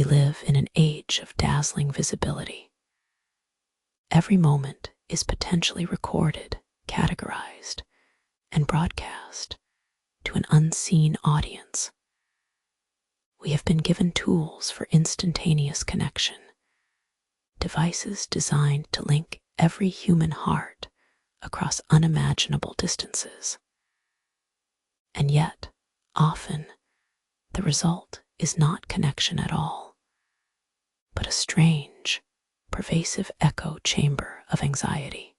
We live in an age of dazzling visibility. Every moment is potentially recorded, categorized, and broadcast to an unseen audience. We have been given tools for instantaneous connection, devices designed to link every human heart across unimaginable distances. And yet, often, the result is not connection at all, but a strange, pervasive echo chamber of anxiety.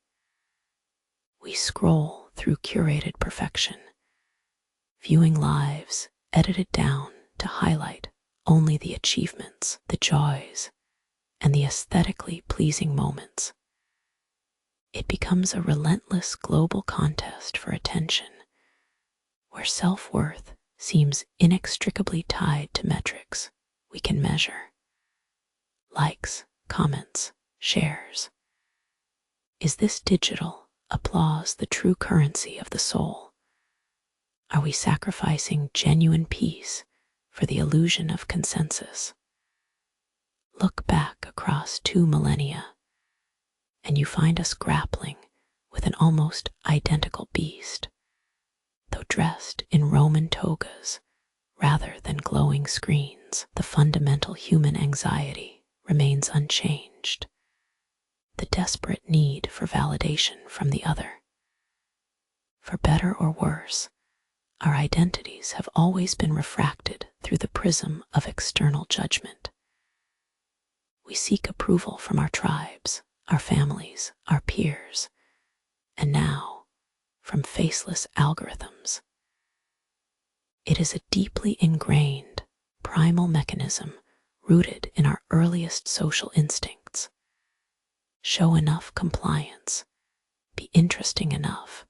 We scroll through curated perfection, viewing lives edited down to highlight only the achievements, the joys, and the aesthetically pleasing moments. It becomes a relentless global contest for attention, where self-worth seems inextricably tied to metrics we can measure. Likes, comments, shares. Is this digital applause the true currency of the soul? Are we sacrificing genuine peace for the illusion of consensus? Look back across 2 millennia, and you find us grappling with an almost identical beast, though dressed in Roman togas rather than glowing screens. The fundamental human anxiety remains unchanged, the desperate need for validation from the other. For better or worse, our identities have always been refracted through the prism of external judgment. We seek approval from our tribes, our families, our peers, and now from faceless algorithms. It is a deeply ingrained, primal mechanism rooted in our earliest social instincts. Show enough compliance, be interesting enough,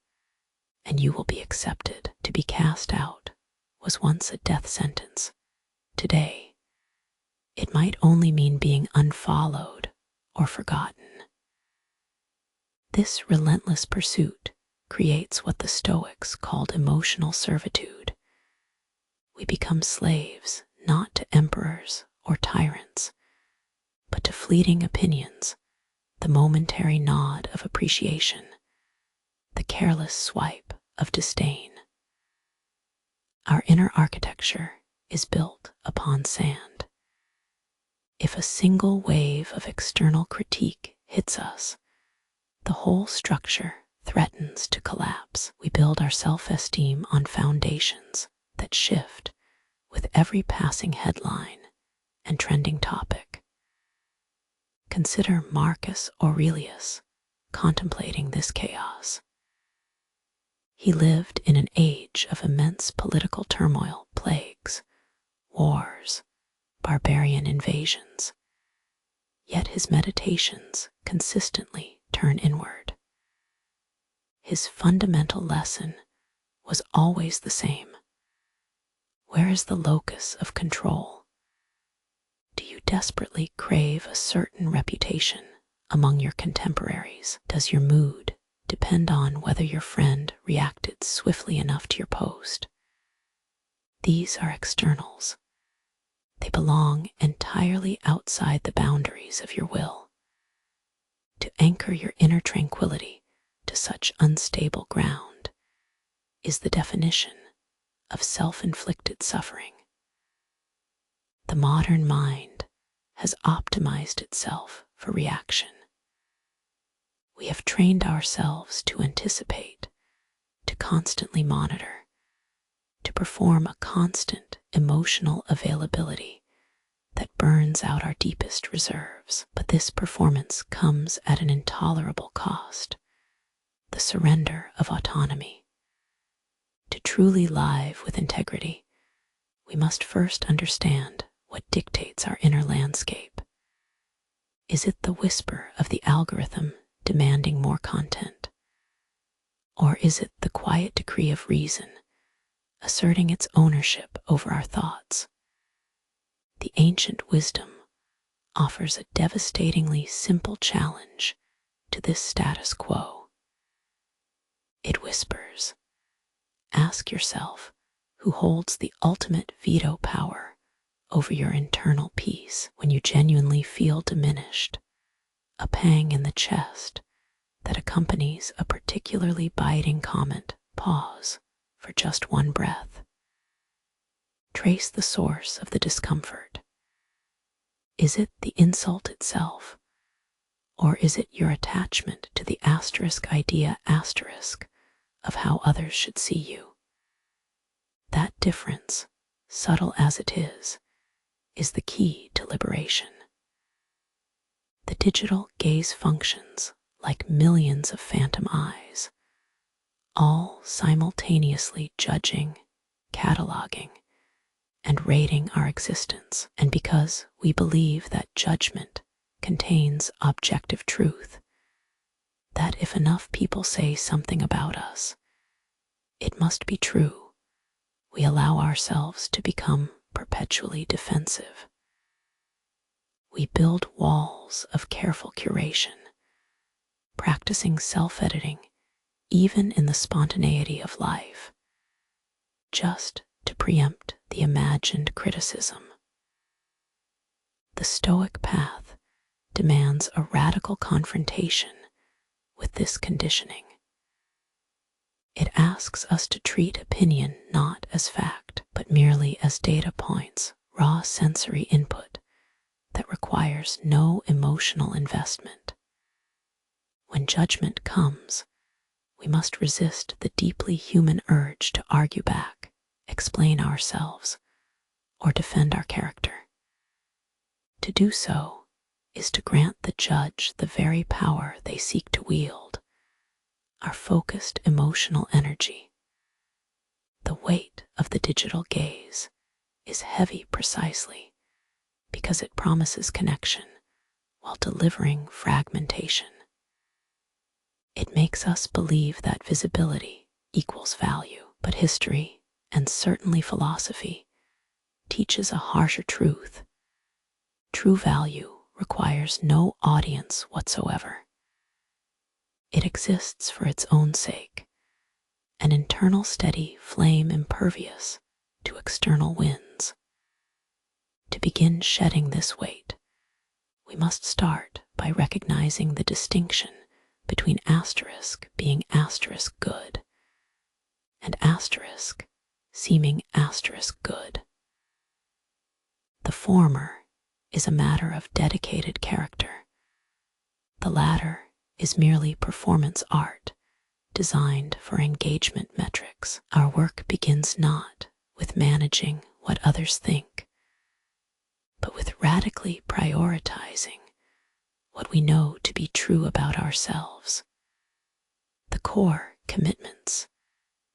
and you will be accepted. To be cast out was once a death sentence. Today, it might only mean being unfollowed or forgotten. This relentless pursuit creates what the Stoics called emotional servitude. We become slaves not to emperors or tyrants, but to fleeting opinions, the momentary nod of appreciation, the careless swipe of disdain. Our inner architecture is built upon sand. If a single wave of external critique hits us, the whole structure threatens to collapse. We build our self-esteem on foundations that shift with every passing headline and trending topic. Consider Marcus Aurelius contemplating this chaos. He lived in an age of immense political turmoil, plagues, wars, barbarian invasions. Yet his meditations consistently turn inward. His fundamental lesson was always the same. Where is the locus of control? Do you desperately crave a certain reputation among your contemporaries? Does your mood depend on whether your friend reacted swiftly enough to your post? These are externals. They belong entirely outside the boundaries of your will. To anchor your inner tranquility to such unstable ground is the definition of self-inflicted suffering. The modern mind has optimized itself for reaction. We have trained ourselves to anticipate, to constantly monitor, to perform a constant emotional availability that burns out our deepest reserves. But this performance comes at an intolerable cost, the surrender of autonomy. To truly live with integrity, we must first understand what dictates our inner landscape. Is it the whisper of the algorithm demanding more content? Or is it the quiet decree of reason asserting its ownership over our thoughts? The ancient wisdom offers a devastatingly simple challenge to this status quo. It whispers, ask yourself who holds the ultimate veto power over your internal peace when you genuinely feel diminished, a pang in the chest that accompanies a particularly biting comment. Pause for just one breath. Trace the source of the discomfort. Is it the insult itself, or is it your attachment to the idea of how others should see you? That difference, subtle as it is the key to liberation. The digital gaze functions like millions of phantom eyes, all simultaneously judging, cataloging, and rating our existence. And because we believe that judgment contains objective truth, that if enough people say something about us, it must be true, we allow ourselves to become perpetually defensive. We build walls of careful curation, practicing self-editing even in the spontaneity of life, just to preempt the imagined criticism. The Stoic path demands a radical confrontation with this conditioning. It asks us to treat opinion not as fact, but merely as data points, raw sensory input that requires no emotional investment. When judgment comes, we must resist the deeply human urge to argue back, explain ourselves, or defend our character. To do so is to grant the judge the very power they seek to wield, our focused emotional energy. The weight of the digital gaze is heavy precisely because it promises connection while delivering fragmentation. It makes us believe that visibility equals value, but history, and certainly philosophy, teaches a harsher truth. True value requires no audience whatsoever. It exists for its own sake, an internal steady flame impervious to external winds. To begin shedding this weight, we must start by recognizing the distinction between asterisk being asterisk good and asterisk seeming asterisk good. The former is a matter of dedicated character. The latter is merely performance art designed for engagement metrics. Our work begins not with managing what others think, but with radically prioritizing what we know to be true about ourselves. The core commitments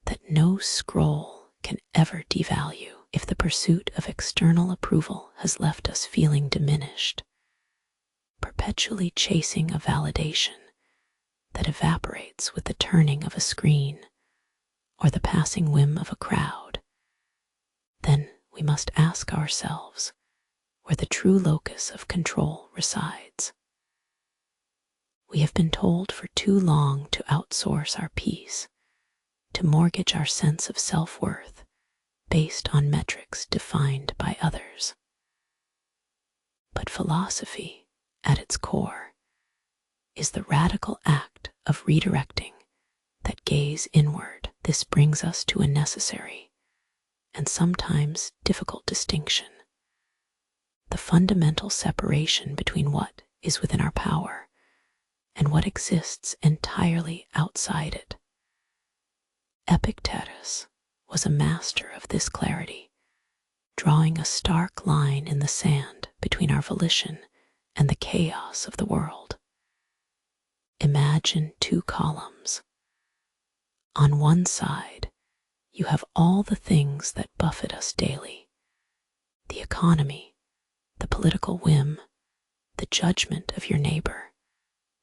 that no scroll can ever devalue. If the pursuit of external approval has left us feeling diminished, perpetually chasing a validation that evaporates with the turning of a screen or the passing whim of a crowd, then we must ask ourselves where the true locus of control resides. We have been told for too long to outsource our peace, to mortgage our sense of self-worth based on metrics defined by others. But philosophy, at its core, is the radical act of redirecting that gaze inward. This brings us to a necessary and sometimes difficult distinction: the fundamental separation between what is within our power and what exists entirely outside it. Epictetus was a master of this clarity, drawing a stark line in the sand between our volition and the chaos of the world. Imagine two columns. On one side, you have all the things that buffet us daily: the economy, the political whim, the judgment of your neighbor,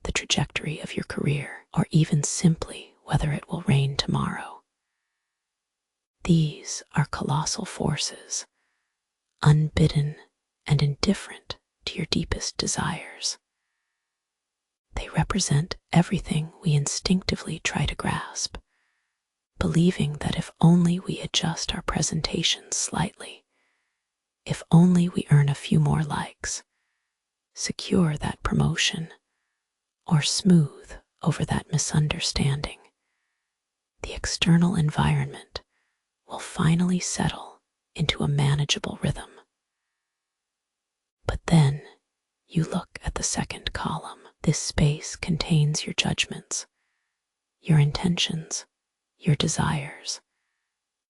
the trajectory of your career, or even simply whether it will rain tomorrow. These are colossal forces, unbidden and indifferent to your deepest desires. They represent everything we instinctively try to grasp, believing that if only we adjust our presentation slightly, if only we earn a few more likes, secure that promotion, or smooth over that misunderstanding, the external environment will finally settle into a manageable rhythm. But then you look at the second column. This space contains your judgments, your intentions, your desires,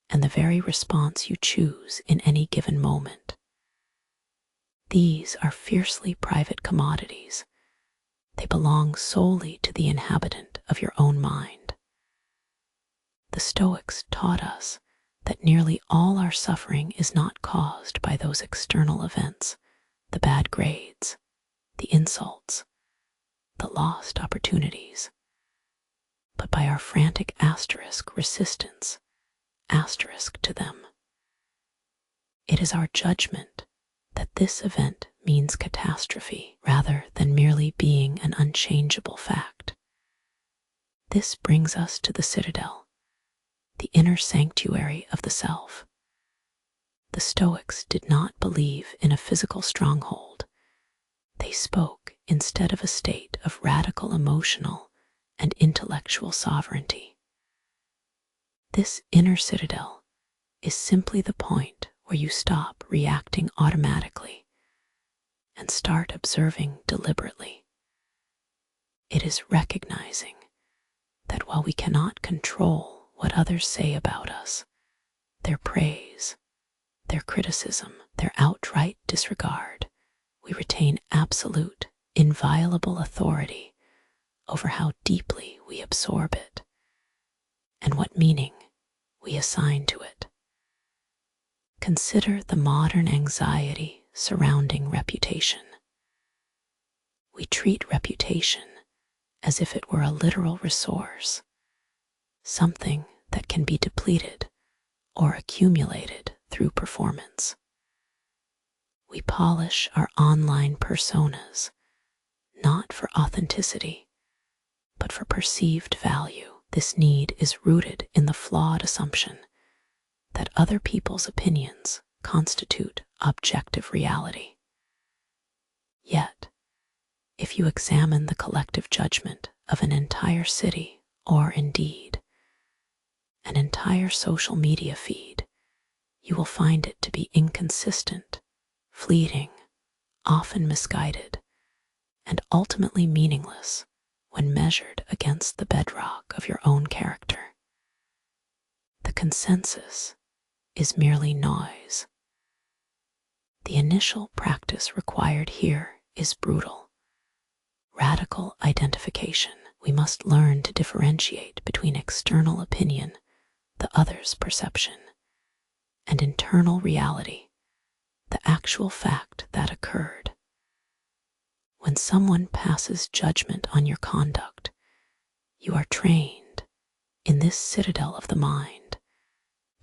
and the very response you choose in any given moment. These are fiercely private commodities. They belong solely to the inhabitant of your own mind. The Stoics taught us that nearly all our suffering is not caused by those external events, the bad grades, the insults, the lost opportunities, but by our frantic resistance to them. It is our judgment that this event means catastrophe rather than merely being an unchangeable fact. This brings us to the Citadel, the inner sanctuary of the self. The Stoics did not believe in a physical stronghold. They spoke instead of a state of radical emotional and intellectual sovereignty. This inner citadel is simply the point where you stop reacting automatically and start observing deliberately. It is recognizing that while we cannot control what others say about us, their praise, their criticism, their outright disregard, we retain absolute, inviolable authority over how deeply we absorb it and what meaning we assign to it. Consider the modern anxiety surrounding reputation. We treat reputation as if it were a literal resource, something that can be depleted or accumulated through performance. We polish our online personas, not for authenticity, but for perceived value. This need is rooted in the flawed assumption that other people's opinions constitute objective reality. Yet, if you examine the collective judgment of an entire city, or indeed an entire social media feed, you will find it to be inconsistent, fleeting, often misguided, and ultimately meaningless when measured against the bedrock of your own character. The consensus is merely noise. The initial practice required here is brutal, radical identification. We must learn to differentiate between external opinion, the other's perception, and internal reality, the actual fact that occurred. When someone passes judgment on your conduct, you are trained in this citadel of the mind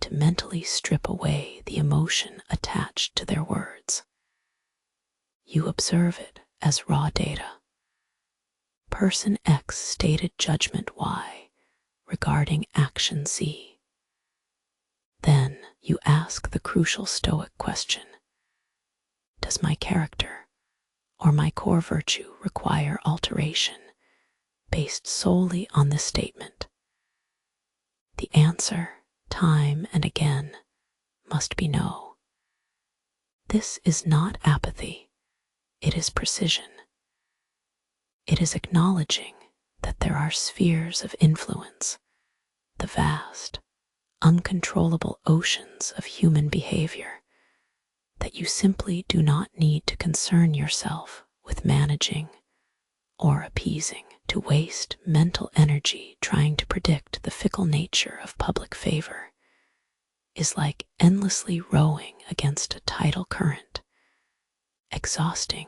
to mentally strip away the emotion attached to their words. You observe it as raw data. Person X stated judgment Y regarding action Z. Then you ask the crucial Stoic question: does my character or my core virtue require alteration based solely on this statement? The answer, time and again, must be no. This is not apathy, it is precision. It is acknowledging that there are spheres of influence, the vast, uncontrollable oceans of human behavior, that you simply do not need to concern yourself with managing or appeasing. To waste mental energy trying to predict the fickle nature of public favor is like endlessly rowing against a tidal current, exhausting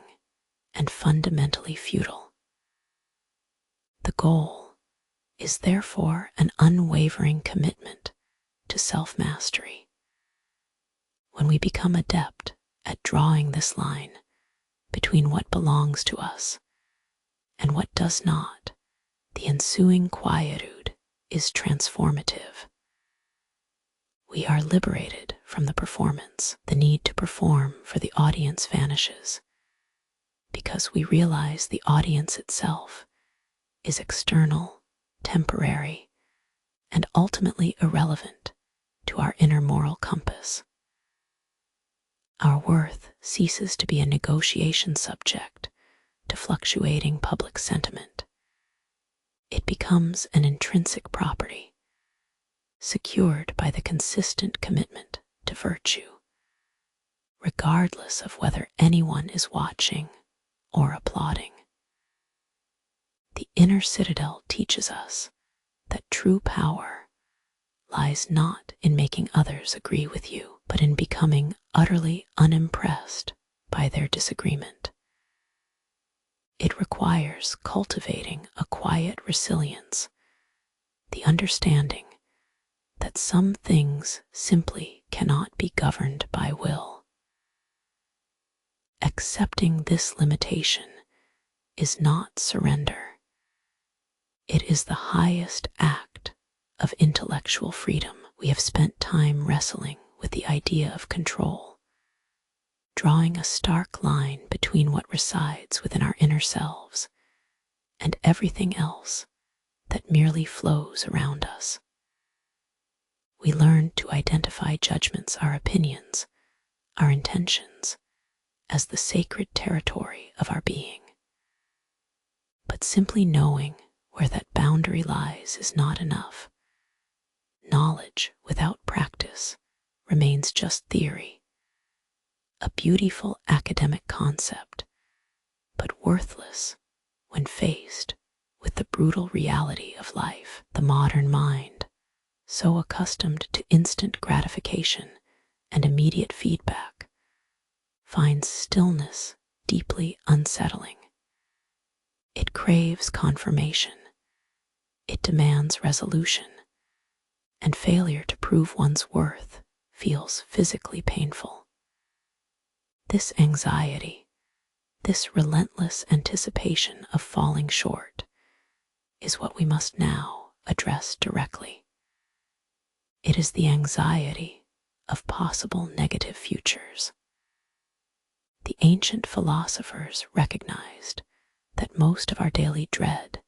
and fundamentally futile. The goal is therefore an unwavering commitment to self-mastery. When we become adept at drawing this line between what belongs to us and what does not, the ensuing quietude is transformative. We are liberated from the performance. The need to perform for the audience vanishes because we realize the audience itself is external, temporary, and ultimately irrelevant to our inner moral compass. Our worth ceases to be a negotiation subject to fluctuating public sentiment. It becomes an intrinsic property, secured by the consistent commitment to virtue, regardless of whether anyone is watching or applauding. The inner citadel teaches us that true power lies not in making others agree with you, but in becoming utterly unimpressed by their disagreement. It requires cultivating a quiet resilience, the understanding that some things simply cannot be governed by will. Accepting this limitation is not surrender. It is the highest act of intellectual freedom. We have spent time wrestling with the idea of control, drawing a stark line between what resides within our inner selves and everything else that merely flows around us. We learn to identify judgments, our opinions, our intentions, as the sacred territory of our being. But simply knowing where that boundary lies is not enough. Knowledge without practice remains just theory, a beautiful academic concept, but worthless when faced with the brutal reality of life. The modern mind, so accustomed to instant gratification and immediate feedback, finds stillness deeply unsettling. It craves confirmation. It demands resolution, and failure to prove one's worth feels physically painful. This anxiety, this relentless anticipation of falling short, is what we must now address directly. It is the anxiety of possible negative futures. The ancient philosophers recognized that most of our daily dread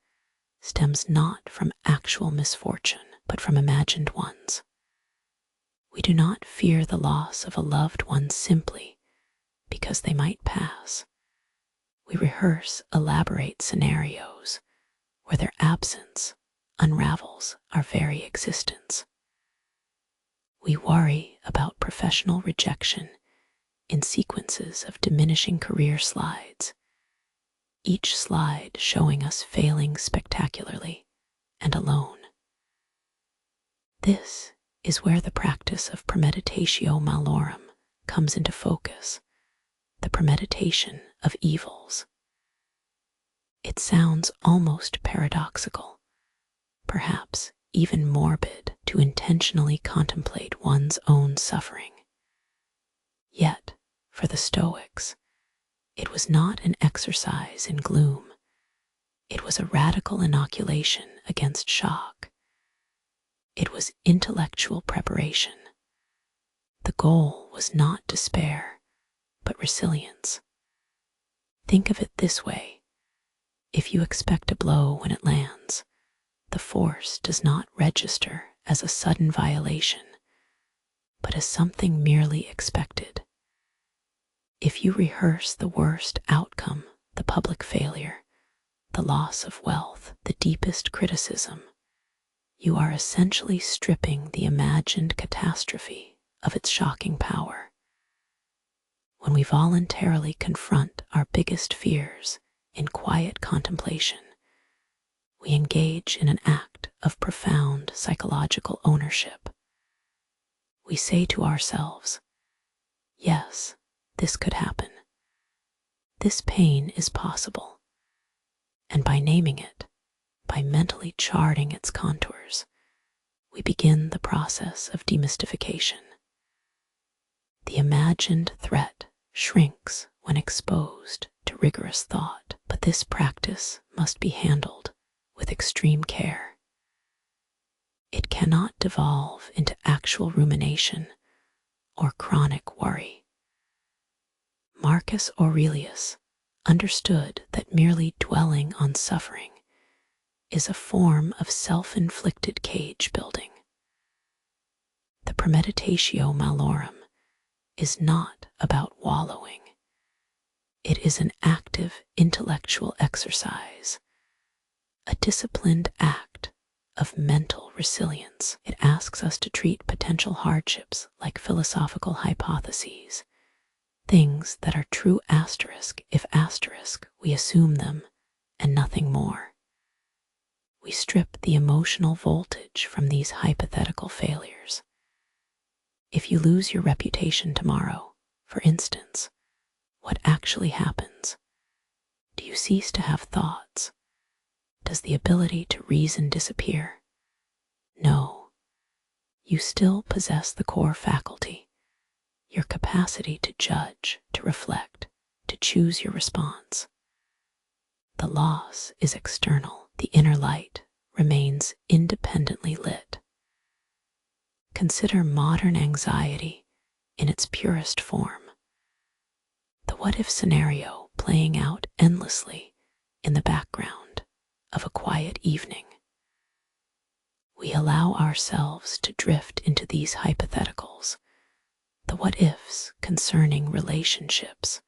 stems not from actual misfortune, but from imagined ones. We do not fear the loss of a loved one simply because they might pass. We rehearse elaborate scenarios where their absence unravels our very existence. We worry about professional rejection in sequences of diminishing career slides, each slide showing us failing spectacularly and alone. This is where the practice of premeditatio malorum comes into focus, the premeditation of evils. It sounds almost paradoxical, perhaps even morbid, to intentionally contemplate one's own suffering. Yet, for the Stoics, it was not an exercise in gloom. It was a radical inoculation against shock. It was intellectual preparation. The goal was not despair, but resilience. Think of it this way. If you expect a blow when it lands, the force does not register as a sudden violation, but as something merely expected. If you rehearse the worst outcome, the public failure, the loss of wealth, the deepest criticism, you are essentially stripping the imagined catastrophe of its shocking power. When we voluntarily confront our biggest fears in quiet contemplation, we engage in an act of profound psychological ownership. We say to ourselves, yes, this could happen. This pain is possible. And by naming it, by mentally charting its contours, we begin the process of demystification. The imagined threat shrinks when exposed to rigorous thought, but this practice must be handled with extreme care. It cannot devolve into actual rumination or chronic worry. Marcus Aurelius understood that merely dwelling on suffering is a form of self-inflicted cage building. The Premeditatio malorum is not about wallowing. It is an active intellectual exercise, a disciplined act of mental resilience. It asks us to treat potential hardships like philosophical hypotheses, things that are true if we assume them and nothing more. We strip the emotional voltage from these hypothetical failures. If you lose your reputation tomorrow, for instance, what actually happens? Do you cease to have thoughts? Does the ability to reason disappear? No. You still possess the core faculty, your capacity to judge, to reflect, to choose your response. The loss is external. The inner light remains independently lit. Consider modern anxiety in its purest form. The what-if scenario playing out endlessly in the background of a quiet evening. We allow ourselves to drift into these hypotheticals, the what-ifs concerning relationships,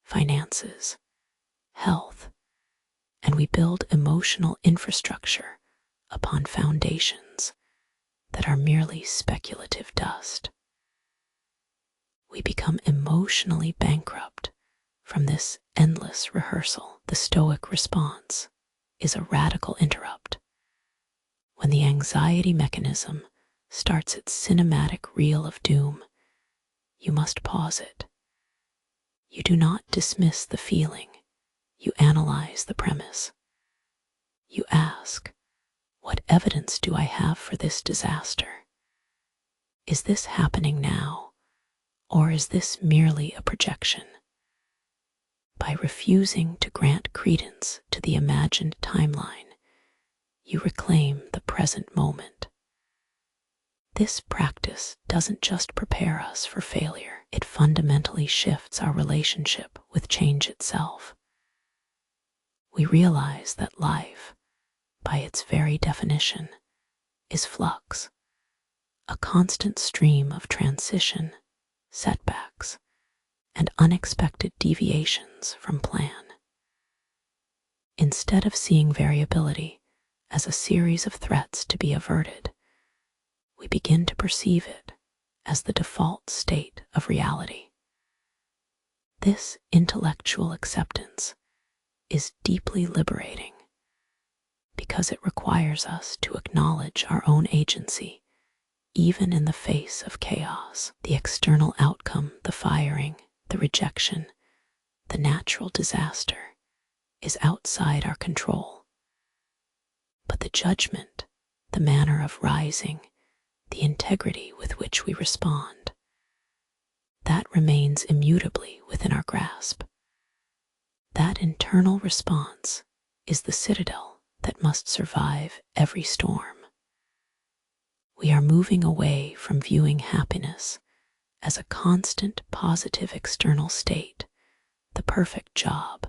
finances, health, and we build emotional infrastructure upon foundations that are merely speculative dust. We become emotionally bankrupt from this endless rehearsal. The Stoic response is a radical interrupt. When the anxiety mechanism starts its cinematic reel of doom, you must pause it. You do not dismiss the feeling, you analyze the premise. You ask, what evidence do I have for this disaster? Is this happening now, or is this merely a projection? By refusing to grant credence to the imagined timeline, you reclaim the present moment. This practice doesn't just prepare us for failure, it fundamentally shifts our relationship with change itself. We realize that life, by its very definition, is flux, a constant stream of transition, setbacks, and unexpected deviations from plan. Instead of seeing variability as a series of threats to be averted, we begin to perceive it as the default state of reality. This intellectual acceptance is deeply liberating because it requires us to acknowledge our own agency, even in the face of chaos. The external outcome, the firing, the rejection, the natural disaster, is outside our control. But the judgment, the manner of rising, the integrity with which we respond, that remains immutably within our grasp. That internal response is the citadel that must survive every storm. We are moving away from viewing happiness as a constant positive external state, the perfect job,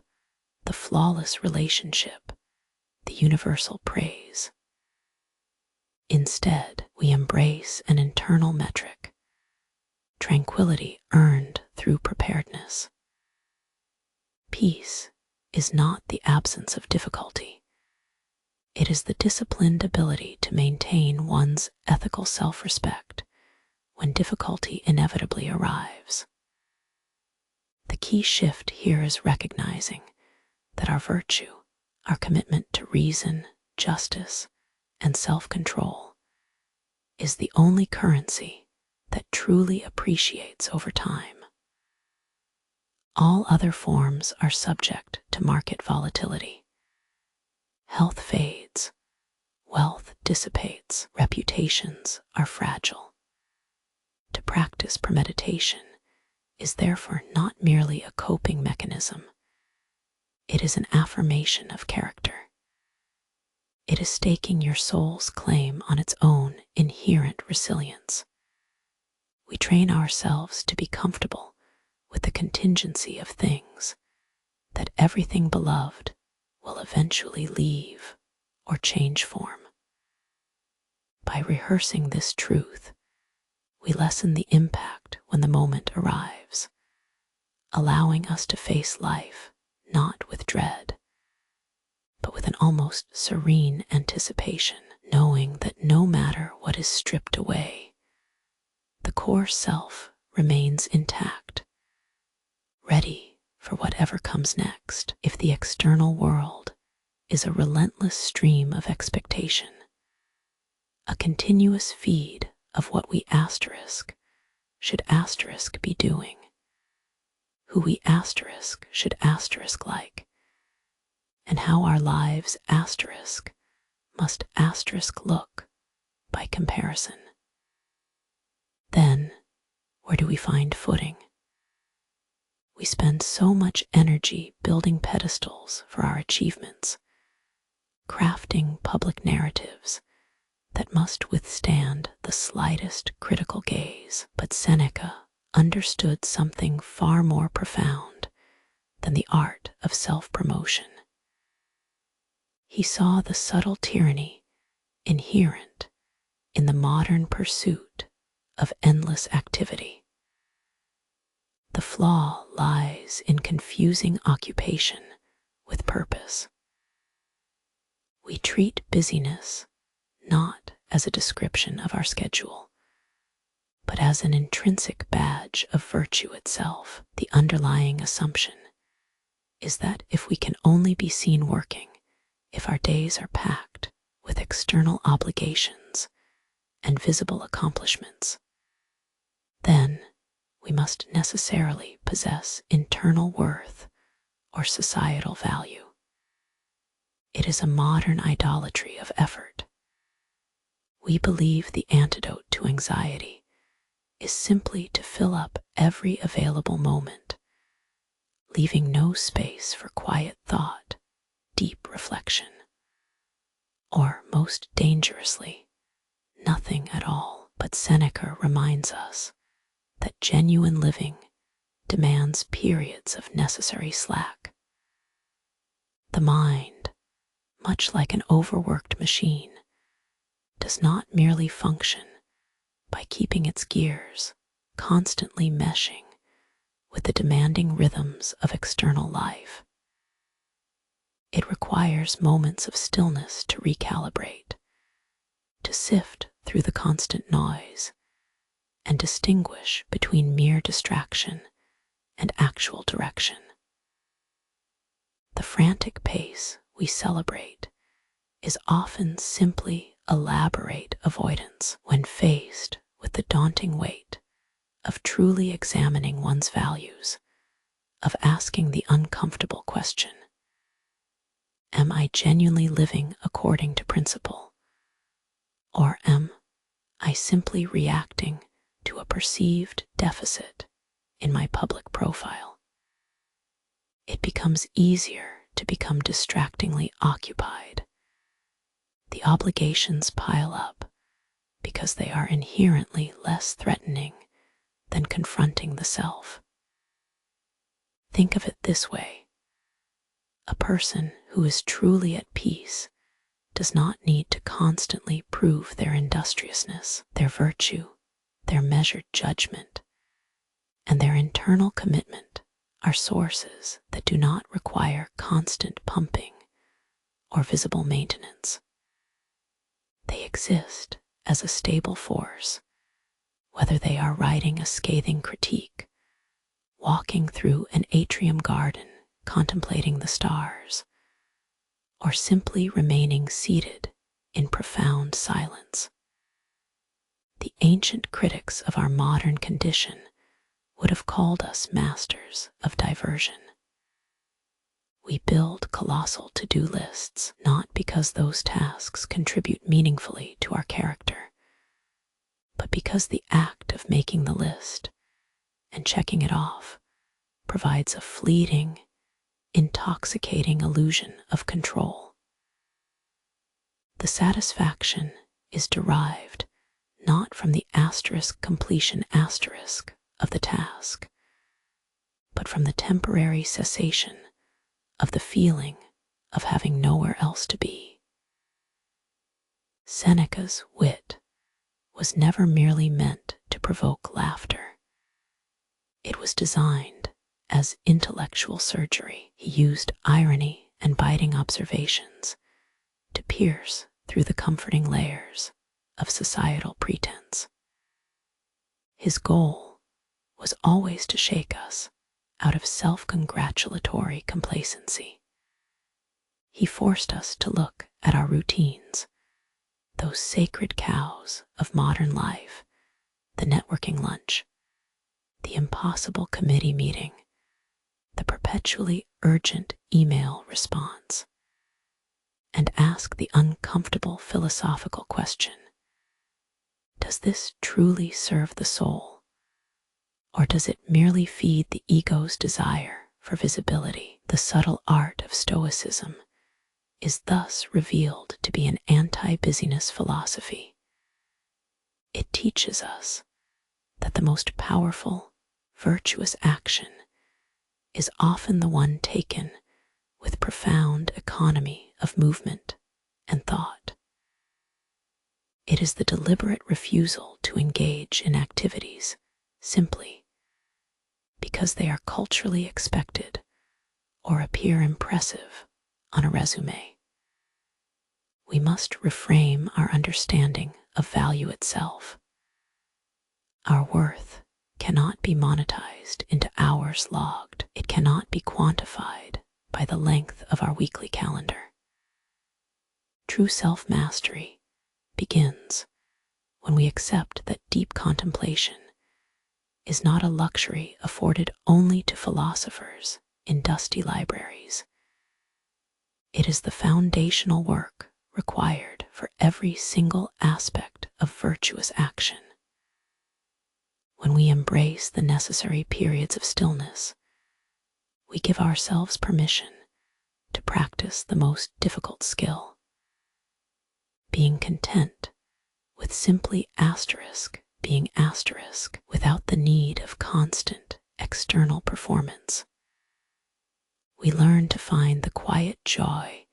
the flawless relationship, the universal praise. Instead, we embrace an internal metric, tranquility earned through preparedness. Peace is not the absence of difficulty. It is the disciplined ability to maintain one's ethical self-respect when difficulty inevitably arrives. The key shift here is recognizing that our virtue, our commitment to reason, justice, and self-control, is the only currency that truly appreciates over time. All other forms are subject to market volatility. Health fades, wealth dissipates, reputations are fragile. To practice premeditation is therefore not merely a coping mechanism. It is an affirmation of character. It is staking your soul's claim on its own inherent resilience. we train ourselves to be comfortable with the contingency of things, that everything beloved will eventually leave or change form. By rehearsing this truth, we lessen the impact when the moment arrives, allowing us to face life not with dread, but with an almost serene anticipation, knowing that no matter what is stripped away, the core self remains intact, ready for whatever comes next. If the external world is a relentless stream of expectation, a continuous feed of what we should be doing, who we should like, and how our lives must look by comparison. Then, where do we find footing? We spend so much energy building pedestals for our achievements, crafting public narratives that must withstand the slightest critical gaze. But Seneca understood something far more profound than the art of self-promotion. He saw the subtle tyranny inherent in the modern pursuit of endless activity. The flaw lies in confusing occupation with purpose. We treat busyness not as a description of our schedule, but as an intrinsic badge of virtue itself. The underlying assumption is that if we can only be seen working, if our days are packed with external obligations and visible accomplishments, then we must necessarily possess internal worth or societal value. It is a modern idolatry of effort. We believe the antidote to anxiety is simply to fill up every available moment, leaving no space for quiet thought, deep reflection, or, most dangerously, nothing at all. But Seneca reminds us that genuine living demands periods of necessary slack. The mind, much like an overworked machine, does not merely function by keeping its gears constantly meshing with the demanding rhythms of external life. It requires moments of stillness to recalibrate, to sift through the constant noise, and distinguish between mere distraction and actual direction. The frantic pace we celebrate is often simply elaborate avoidance when faced with the daunting weight of truly examining one's values, of asking the uncomfortable question: am I genuinely living according to principle, or am I simply reacting to a perceived deficit in my public profile? It becomes easier to become distractingly occupied. The obligations pile up because they are inherently less threatening than confronting the self. Think of it this way: a person who is truly at peace does not need to constantly prove their industriousness, their virtue, their measured judgment, and their internal commitment are sources that do not require constant pumping or visible maintenance. They exist as a stable force, whether they are writing a scathing critique, walking through an atrium garden contemplating the stars, or simply remaining seated in profound silence. The ancient critics of our modern condition would have called us masters of diversion. We build colossal to-do lists not because those tasks contribute meaningfully to our character, but because the act of making the list and checking it off provides a fleeting, intoxicating illusion of control. The satisfaction is derived not from the asterisk completion asterisk of the task, but from the temporary cessation of the feeling of having nowhere else to be. Seneca's wit was never merely meant to provoke laughter. It was designed as intellectual surgery. He used irony and biting observations to pierce through the comforting layers of societal pretense. His goal was always to shake us out of self-congratulatory complacency. He forced us to look at our routines, those sacred cows of modern life, the networking lunch, the impossible committee meeting, the perpetually urgent email response, and ask the uncomfortable philosophical question: does this truly serve the soul, or does it merely feed the ego's desire for visibility? The subtle art of Stoicism is thus revealed to be an anti-busyness philosophy. It teaches us that the most powerful, virtuous action is often the one taken with profound economy of movement and thought. It is the deliberate refusal to engage in activities simply because they are culturally expected or appear impressive on a resume. We must reframe our understanding of value itself. Our worth cannot be monetized into hours logged. It cannot be quantified by the length of our weekly calendar. True self-mastery begins when we accept that deep contemplation is not a luxury afforded only to philosophers in dusty libraries. It is the foundational work required for every single aspect of virtuous action. When we embrace the necessary periods of stillness, we give ourselves permission to practice the most difficult skill, being content with simply being without the need of constant external performance. We learn to find the quiet joy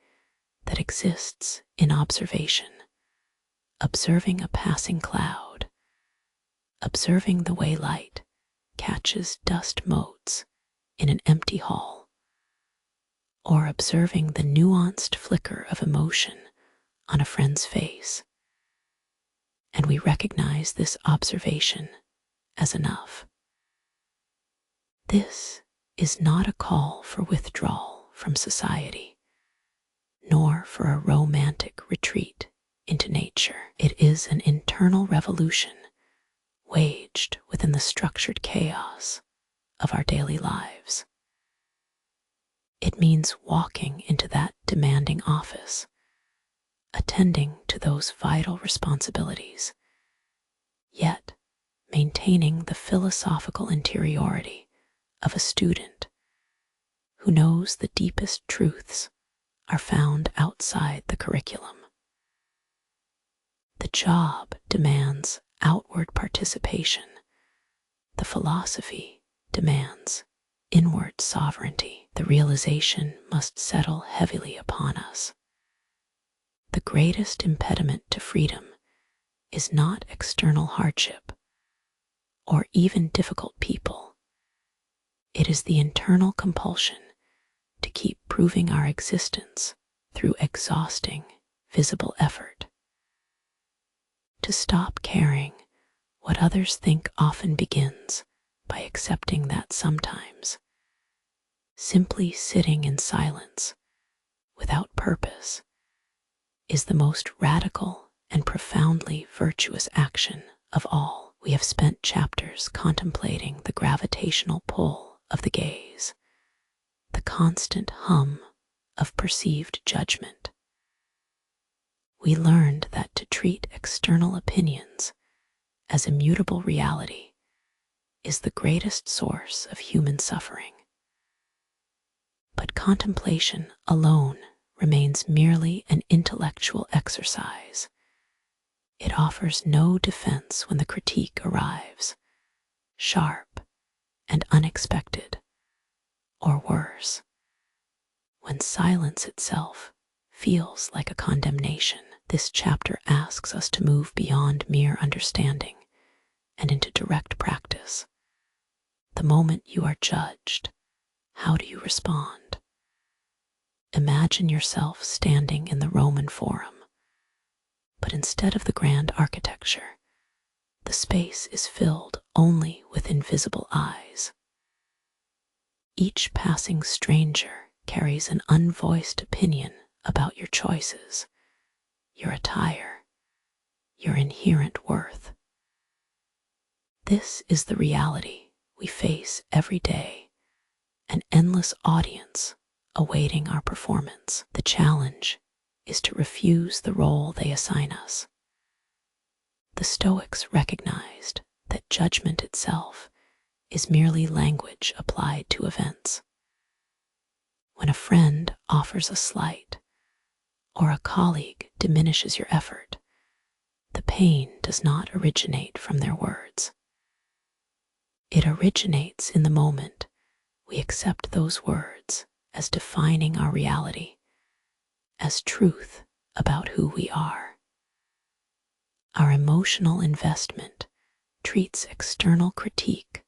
that exists in observation, observing a passing cloud, observing the way light catches dust motes in an empty hall, or observing the nuanced flicker of emotion on a friend's face. And we recognize this observation as enough. This is not a call for withdrawal from society, nor for a romantic retreat into nature. It is an internal revolution waged within the structured chaos of our daily lives. It means walking into that demanding office, attending to those vital responsibilities, yet maintaining the philosophical interiority of a student who knows the deepest truths are found outside the curriculum. The job demands outward participation. The philosophy demands inward sovereignty. The realization must settle heavily upon us. The greatest impediment to freedom is not external hardship or even difficult people. It is the internal compulsion to keep proving our existence through exhausting, visible effort. To stop caring what others think often begins by accepting that sometimes simply sitting in silence without purpose is the most radical and profoundly virtuous action of all. We have spent chapters contemplating the gravitational pull of the gaze, the constant hum of perceived judgment. We learned that to treat external opinions as immutable reality is the greatest source of human suffering. But contemplation alone remains merely an intellectual exercise. It offers no defense when the critique arrives, sharp and unexpected, or worse, when silence itself feels like a condemnation. This chapter asks us to move beyond mere understanding and into direct practice. The moment you are judged, how do you respond? Imagine yourself standing in the Roman Forum, but instead of the grand architecture, the space is filled only with invisible eyes. Each passing stranger carries an unvoiced opinion about your choices, your attire, your inherent worth. This is the reality we face every day, an endless audience awaiting our performance. The challenge is to refuse the role they assign us. The Stoics recognized that judgment itself is merely language applied to events. When a friend offers a slight, or a colleague diminishes your effort, the pain does not originate from their words. It originates in the moment we accept those words as defining our reality, as truth about who we are. Our emotional investment treats external critique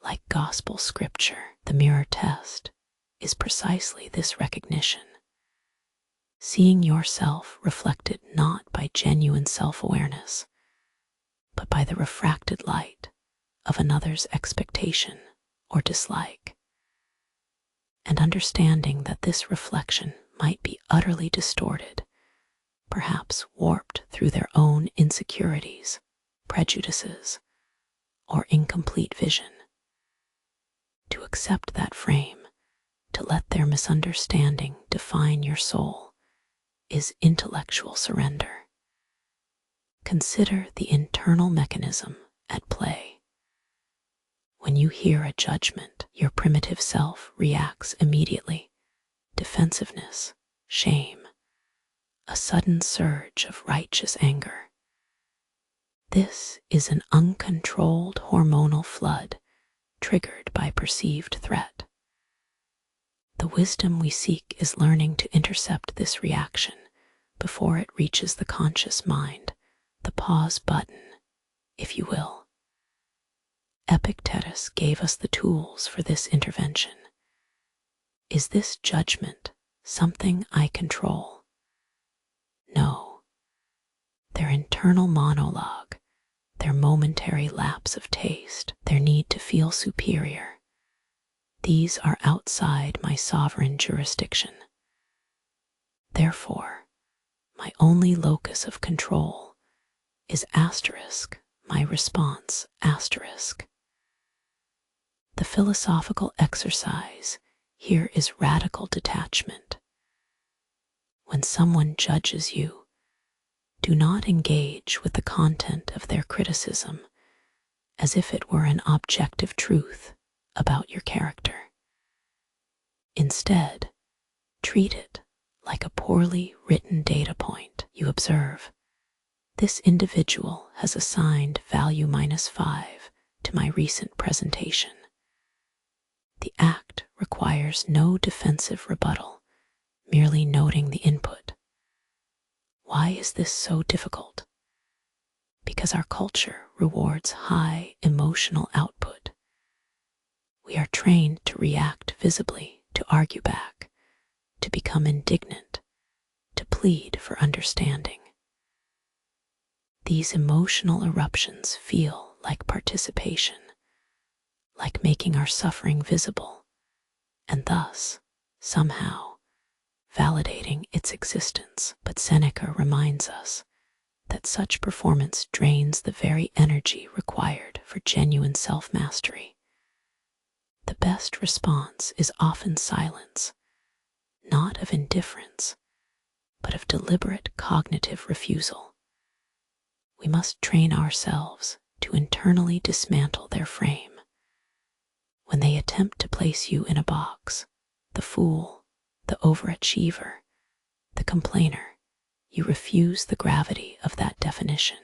like gospel scripture. The mirror test is precisely this recognition, seeing yourself reflected not by genuine self-awareness, but by the refracted light of another's expectation or dislike, and understanding that this reflection might be utterly distorted, perhaps warped through their own insecurities, prejudices, or incomplete vision. To accept that frame, to let their misunderstanding define your soul, is intellectual surrender. Consider the internal mechanism at play. When you hear a judgment, your primitive self reacts immediately. Defensiveness, shame, a sudden surge of righteous anger. This is an uncontrolled hormonal flood triggered by perceived threat. The wisdom we seek is learning to intercept this reaction before it reaches the conscious mind, the pause button, if you will. Epictetus gave us the tools for this intervention. Is this judgment something I control? No. Their internal monologue, their momentary lapse of taste, their need to feel superior, these are outside my sovereign jurisdiction. Therefore, my only locus of control is asterisk, my response asterisk. The philosophical exercise here is radical detachment. When someone judges you, do not engage with the content of their criticism as if it were an objective truth about your character. Instead, treat it like a poorly written data point. You observe, this individual has assigned value -5 to my recent presentation. The act requires no defensive rebuttal, merely noting the input. Why is this so difficult? Because our culture rewards high emotional output. We are trained to react visibly, to argue back, to become indignant, to plead for understanding. These emotional eruptions feel like participation, like making our suffering visible, and thus, somehow, validating its existence. But Seneca reminds us that such performance drains the very energy required for genuine self-mastery. The best response is often silence, not of indifference, but of deliberate cognitive refusal. We must train ourselves to internally dismantle their frame. When they attempt to place you in a box, the fool, the overachiever, the complainer, you refuse the gravity of that definition.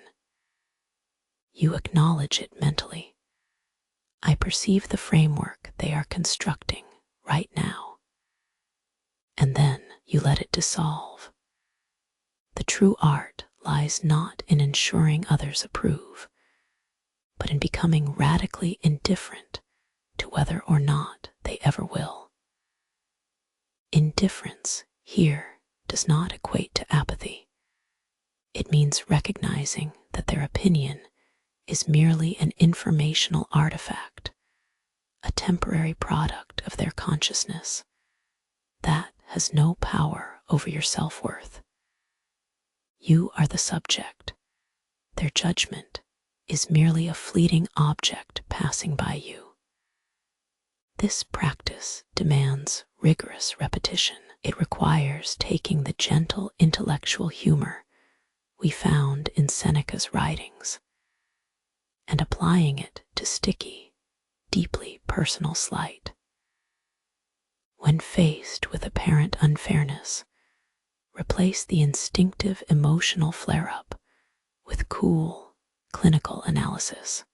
You acknowledge it mentally. I perceive the framework they are constructing right now. And then you let it dissolve. The true art lies not in ensuring others approve, but in becoming radically indifferent to whether or not they ever will. Indifference here does not equate to apathy. It means recognizing that their opinion is merely an informational artifact, a temporary product of their consciousness that has no power over your self-worth. You are the subject. Their judgment is merely a fleeting object passing by you. This practice demands rigorous repetition. It requires taking the gentle intellectual humor we found in Seneca's writings and applying it to sticky, deeply personal slight. When faced with apparent unfairness, replace the instinctive emotional flare-up with cool, clinical analysis.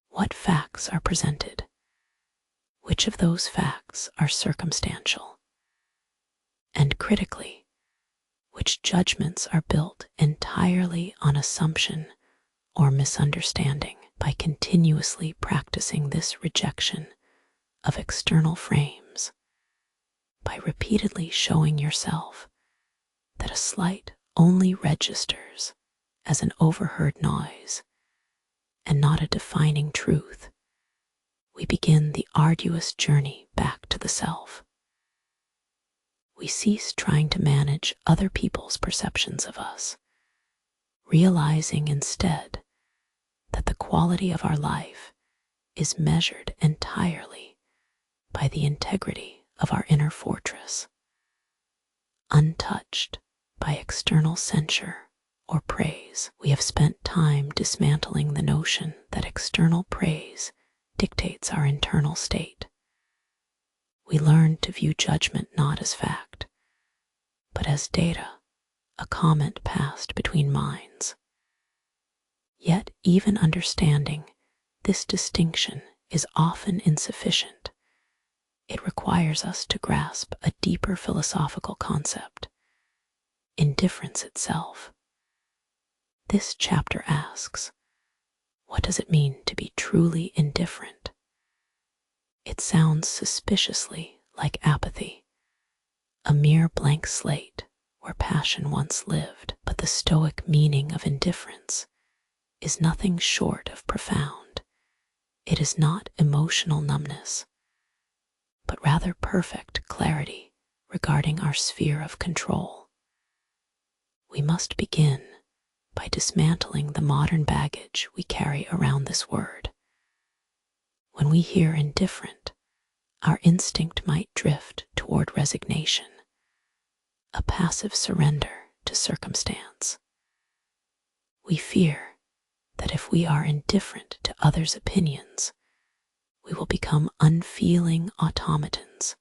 What facts are presented? Which of those facts are circumstantial? And critically, which judgments are built entirely on assumption or misunderstanding? By continuously practicing this rejection of external frames, by repeatedly showing yourself that a slight only registers as an overheard noise and not a defining truth, we begin the arduous journey back to the self. We cease trying to manage other people's perceptions of us, realizing instead that the quality of our life is measured entirely by the integrity of our inner fortress, untouched by external censure or praise. We have spent time dismantling the notion that external praise dictates our internal state. We learn to view judgment not as fact, but as data, a comment passed between minds. Yet even understanding this distinction is often insufficient. It requires us to grasp a deeper philosophical concept, indifference itself. This chapter asks, what does it mean to be truly indifferent? It sounds suspiciously like apathy, a mere blank slate where passion once lived, but the Stoic meaning of indifference is nothing short of profound. It is not emotional numbness, but rather perfect clarity regarding our sphere of control. We must begin by dismantling the modern baggage we carry around this word. When we hear indifferent, our instinct might drift toward resignation, a passive surrender to circumstance. We fear that if we are indifferent to others' opinions, we will become unfeeling automatons,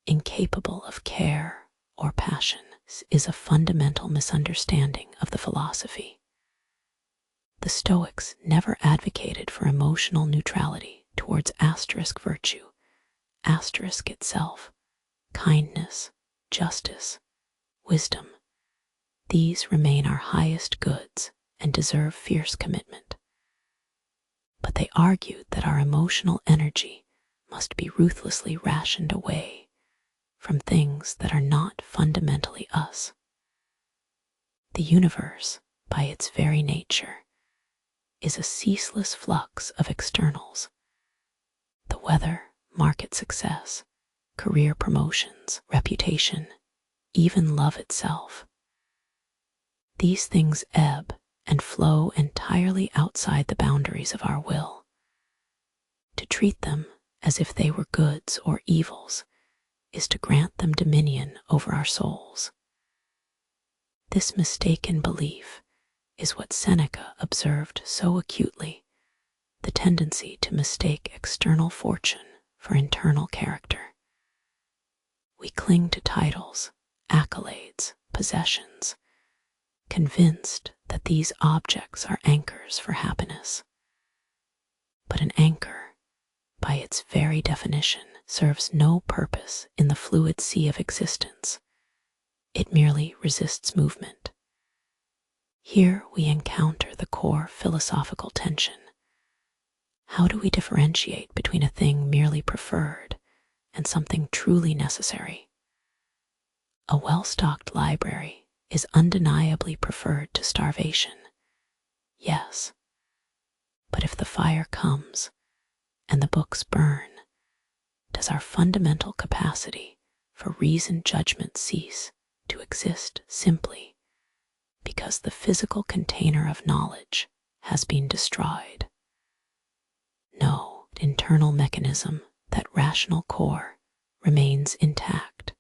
incapable of care or passion. This is a fundamental misunderstanding of the philosophy. The Stoics never advocated for emotional neutrality towards asterisk virtue, asterisk itself, kindness, justice, wisdom. These remain our highest goods and deserve fierce commitment. But they argued that our emotional energy must be ruthlessly rationed away from things that are not fundamentally us. The universe, by its very nature, is a ceaseless flux of externals. The weather, market success, career promotions, reputation, even love itself. These things ebb and flow entirely outside the boundaries of our will. To treat them as if they were goods or evils is to grant them dominion over our souls. This mistaken belief is what Seneca observed so acutely, the tendency to mistake external fortune for internal character. We cling to titles, accolades, possessions, convinced that these objects are anchors for happiness. But an anchor, by its very definition, serves no purpose in the fluid sea of existence. It merely resists movement. Here we encounter the core philosophical tension. How do we differentiate between a thing merely preferred and something truly necessary? A well-stocked library is undeniably preferred to starvation. Yes, but if the fire comes and the books burn, does our fundamental capacity for reasoned judgment cease to exist simply because the physical container of knowledge has been destroyed? No, the internal mechanism, that rational core, remains intact.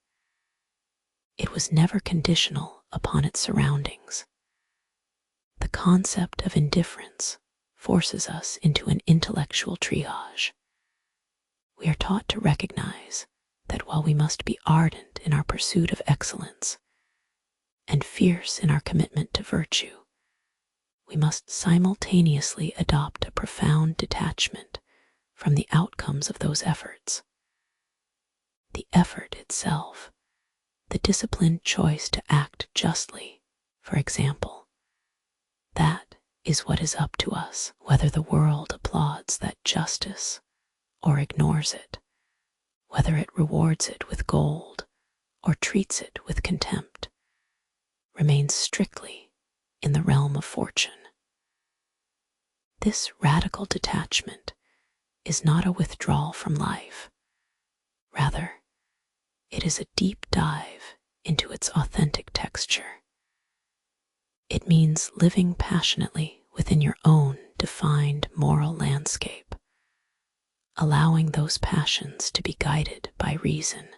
It was never conditional upon its surroundings. The concept of indifference forces us into an intellectual triage. We are taught to recognize that while we must be ardent in our pursuit of excellence and fierce in our commitment to virtue, we must simultaneously adopt a profound detachment from the outcomes of those efforts. The effort itself, the disciplined choice to act justly, for example, that is what is up to us, whether the world applauds that justice or ignores it, whether it rewards it with gold or treats it with contempt, remains strictly in the realm of fortune. This radical detachment is not a withdrawal from life. Rather, it is a deep dive into its authentic texture. It means living passionately within your own defined moral landscape, allowing those passions to be guided by reason,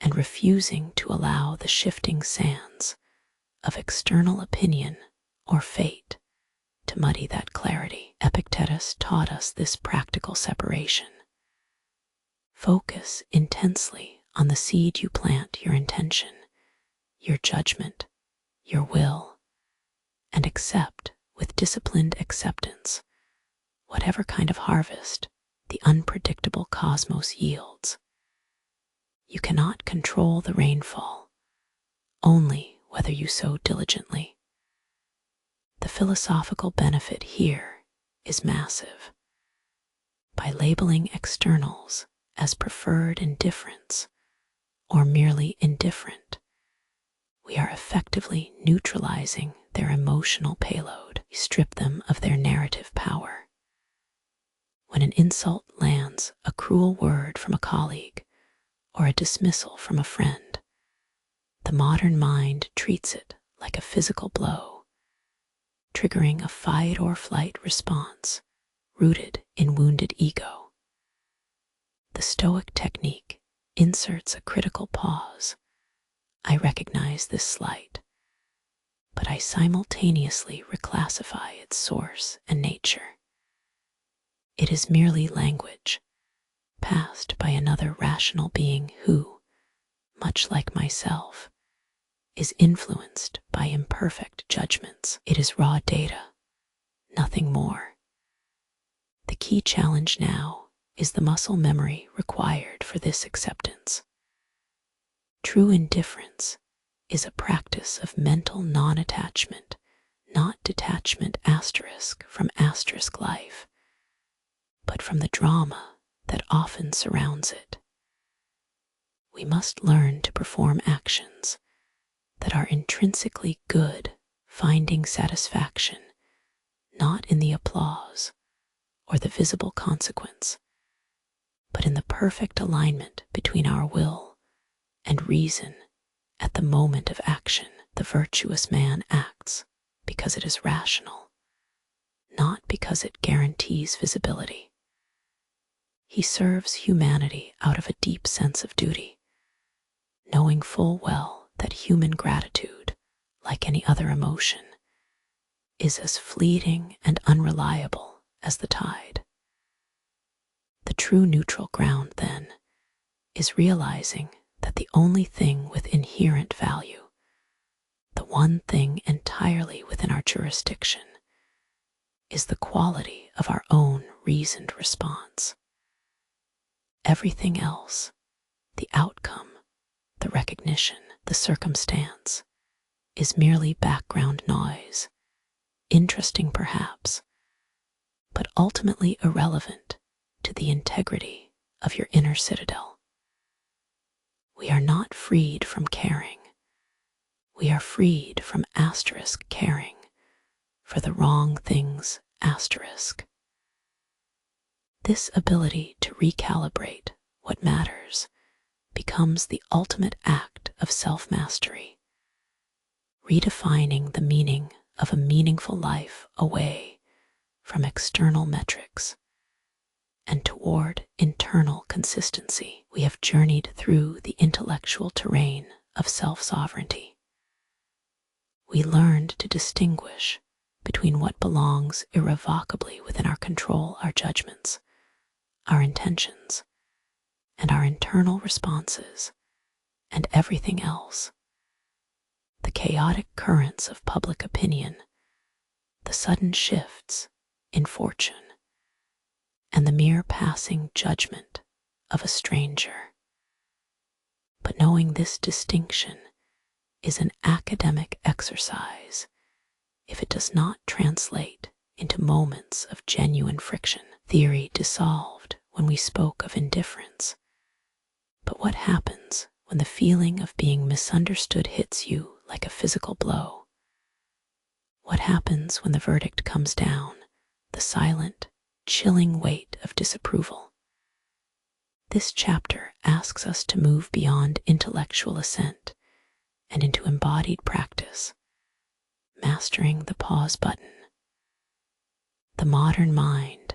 and refusing to allow the shifting sands of external opinion or fate to muddy that clarity. Epictetus taught us this practical separation. Focus intensely on the seed you plant, your intention, your judgment, your will, and accept with disciplined acceptance whatever kind of harvest the unpredictable cosmos yields. You cannot control the rainfall, only whether you sow diligently. The philosophical benefit here is massive. By labeling externals as preferred indifference or merely indifferent, we are effectively neutralizing their emotional payload. We strip them of their narrative power. When an insult lands, a cruel word from a colleague, or a dismissal from a friend, the modern mind treats it like a physical blow, triggering a fight or flight response rooted in wounded ego. The Stoic technique inserts a critical pause. I recognize this slight, but I simultaneously reclassify its source and nature. It is merely language, passed by another rational being who, much like myself, is influenced by imperfect judgments. It is raw data, nothing more. The key challenge now is the muscle memory required for this acceptance. True indifference is a practice of mental non-attachment, not detachment from life, but from the drama that often surrounds it. We must learn to perform actions that are intrinsically good, finding satisfaction not in the applause or the visible consequence, but in the perfect alignment between our will and reason at the moment of action. The virtuous man acts because it is rational, not because it guarantees visibility. He serves humanity out of a deep sense of duty, knowing full well that human gratitude, like any other emotion, is as fleeting and unreliable as the tide. The true neutral ground, then, is realizing that the only thing with inherent value the one thing entirely within our jurisdiction, is the quality of our own reasoned response. Everything else, the outcome, the recognition, the circumstance, is merely background noise, interesting perhaps, but ultimately irrelevant to the integrity of your inner citadel. We are not freed from caring. We are freed from caring for the wrong things asterisk. This ability to recalibrate what matters becomes the ultimate act of self-mastery, redefining the meaning of a meaningful life away from external metrics and toward internal consistency. We have journeyed through the intellectual terrain of self-sovereignty. We learned to distinguish between what belongs irrevocably within our control, our judgments, our intentions, and our internal responses, and everything else. The chaotic currents of public opinion, the sudden shifts in fortune, and the mere passing judgment of a stranger. But knowing this distinction is an academic exercise if it does not translate into moments of genuine friction. Theory dissolved when we spoke of indifference. But what happens when the feeling of being misunderstood hits you like a physical blow? What happens when the verdict comes down, the silent, chilling weight of disapproval? This chapter asks us to move beyond intellectual assent and into embodied practice, mastering the pause button. The modern mind,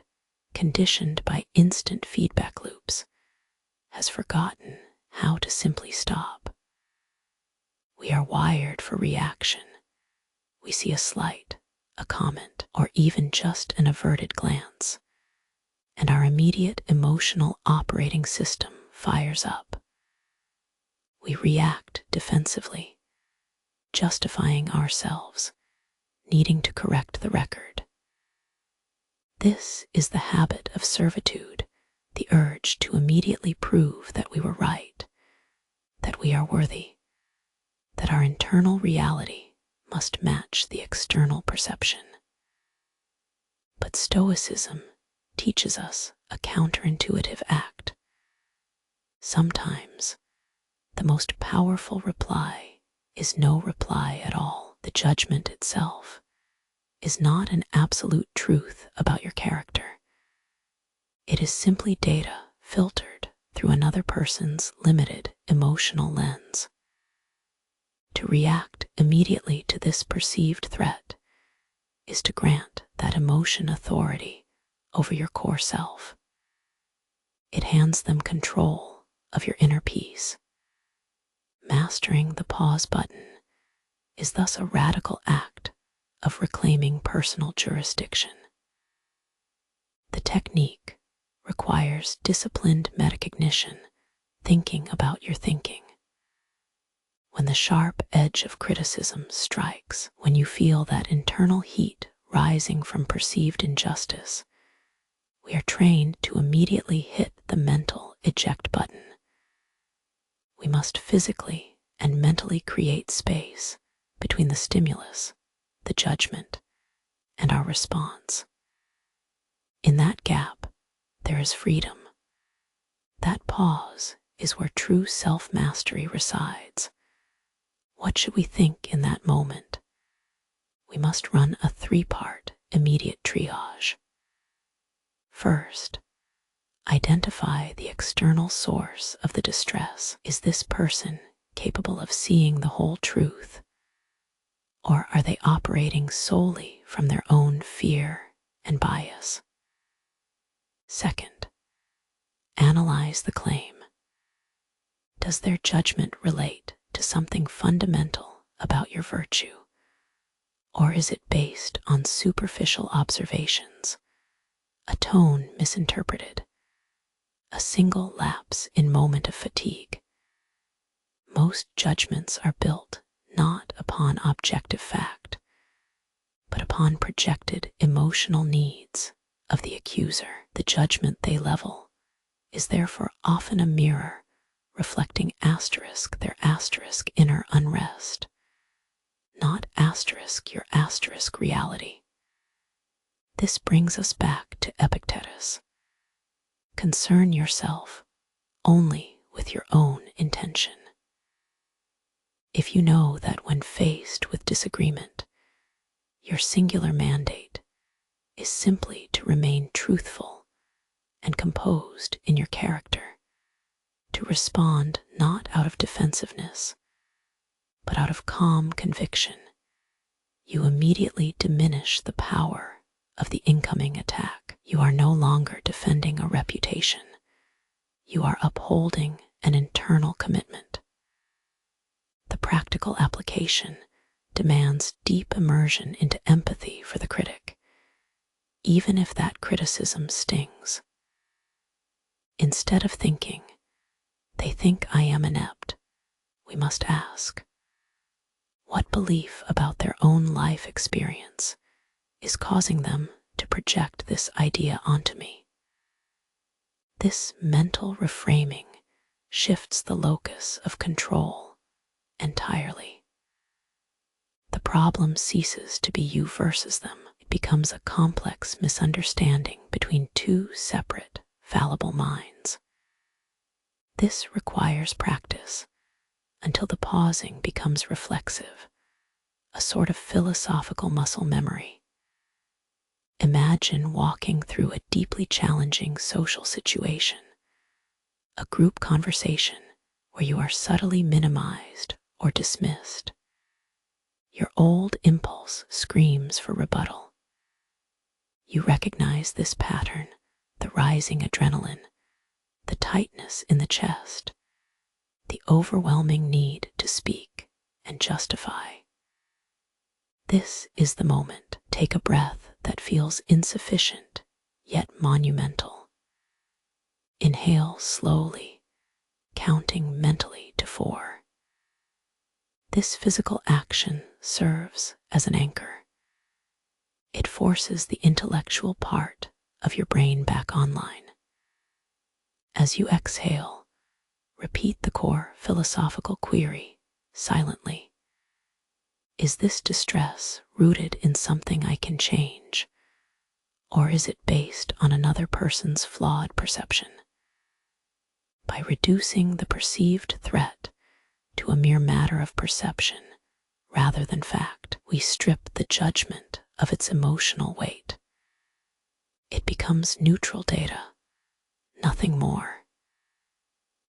conditioned by instant feedback loops, has forgotten how to simply stop. We are wired for reaction. We see a slight, a comment, or even just an averted glance, and our immediate emotional operating system fires up. We react defensively, justifying ourselves, needing to correct the record. This is the habit of servitude, the urge to immediately prove that we were right, that we are worthy, that our internal reality must match the external perception. But Stoicism teaches us a counterintuitive act. Sometimes the most powerful reply is no reply at all. The judgment itself is not an absolute truth about your character. It is simply data filtered through another person's limited emotional lens. To react immediately to this perceived threat is to grant that emotion authority over your core self. It hands them control of your inner peace. Mastering the pause button is thus a radical act of reclaiming personal jurisdiction. The technique requires disciplined metacognition, thinking about your thinking. When the sharp edge of criticism strikes, when you feel that internal heat rising from perceived injustice, we are trained to immediately hit the mental eject button. We must physically and mentally create space between the stimulus, the judgment, and our response. In that gap, there is freedom. That pause is where true self-mastery resides. What should we think in that moment? We must run a three-part immediate triage. First, identify the external source of the distress. Is this person capable of seeing the whole truth? Or are they operating solely from their own fear and bias? Second, analyze the claim. Does their judgment relate to something fundamental about your virtue? Or is it based on superficial observations, a tone misinterpreted, a single lapse in moment of fatigue? Most judgments are built not upon objective fact, but upon projected emotional needs of the accuser. The judgment they level is therefore often a mirror reflecting their inner unrest, not your reality. This brings us back to Epictetus. Concern yourself only with your own intention. If you know that when faced with disagreement, your singular mandate is simply to remain truthful and composed in your character, to respond not out of defensiveness, but out of calm conviction, you immediately diminish the power of the incoming attack. You are no longer defending a reputation. You are upholding an internal commitment. The practical application demands deep immersion into empathy for the critic, even if that criticism stings. Instead of thinking, "They think I am inept," we must ask, what belief about their own life experience is causing them to project this idea onto me? This mental reframing shifts the locus of control entirely. The problem ceases to be you versus them. It becomes a complex misunderstanding between two separate, fallible minds. This requires practice until the pausing becomes reflexive, a sort of philosophical muscle memory. Imagine walking through a deeply challenging social situation, a group conversation where you are subtly minimized or dismissed. Your old impulse screams for rebuttal. You recognize this pattern, the rising adrenaline, the tightness in the chest, the overwhelming need to speak and justify. This is the moment. Take a breath that feels insufficient yet monumental. Inhale slowly, counting mentally to 4. This physical action serves as an anchor. It forces the intellectual part of your brain back online. As you exhale, repeat the core philosophical query silently. Is this distress rooted in something I can change, or is it based on another person's flawed perception? By reducing the perceived threat to a mere matter of perception rather than fact, we strip the judgment of its emotional weight. It becomes neutral data, nothing more.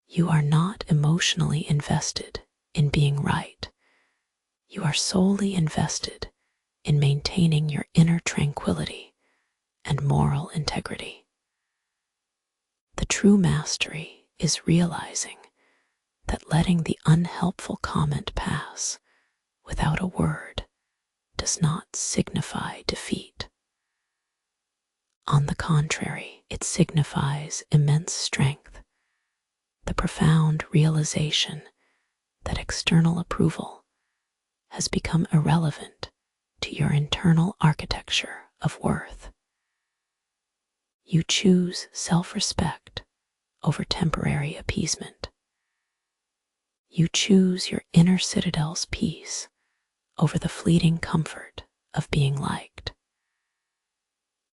You are not emotionally invested in being right. You are solely invested in maintaining your inner tranquility and moral integrity. The true mastery is realizing that letting the unhelpful comment pass without a word does not signify defeat. On the contrary, it signifies immense strength, the profound realization that external approval has become irrelevant to your internal architecture of worth. You choose self-respect over temporary appeasement. You choose your inner citadel's peace over the fleeting comfort of being liked.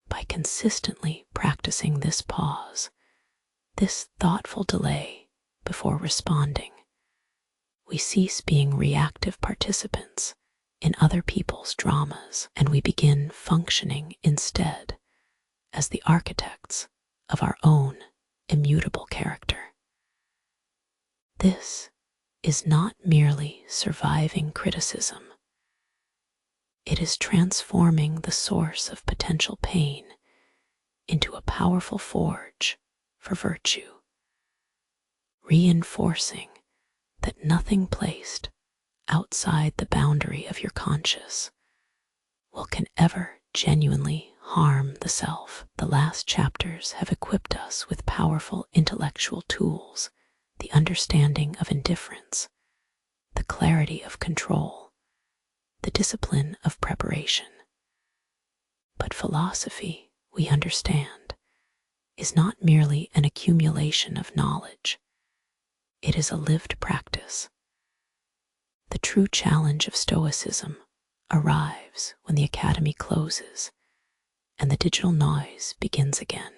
By consistently practicing this pause, this thoughtful delay before responding, we cease being reactive participants in other people's dramas, and we begin functioning instead as the architects of our own immutable character. This is not merely surviving criticism. It is transforming the source of potential pain into a powerful forge for virtue, reinforcing that nothing placed outside the boundary of your conscious can ever genuinely harm the self. The last chapters have equipped us with powerful intellectual tools, the understanding of indifference, the clarity of control, the discipline of preparation. But philosophy, we understand, is not merely an accumulation of knowledge. It is a lived practice. The true challenge of Stoicism arrives when the academy closes and the digital noise begins again.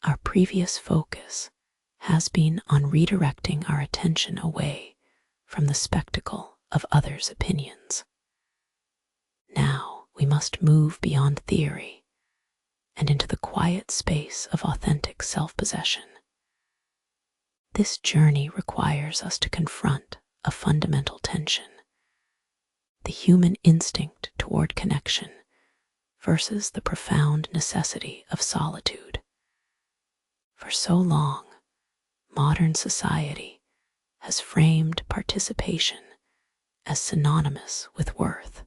Our previous focus has been on redirecting our attention away from the spectacle of others' opinions. Now we must move beyond theory and into the quiet space of authentic self-possession. This journey requires us to confront a fundamental tension: the human instinct toward connection versus the profound necessity of solitude. For so long, modern society has framed participation as synonymous with worth.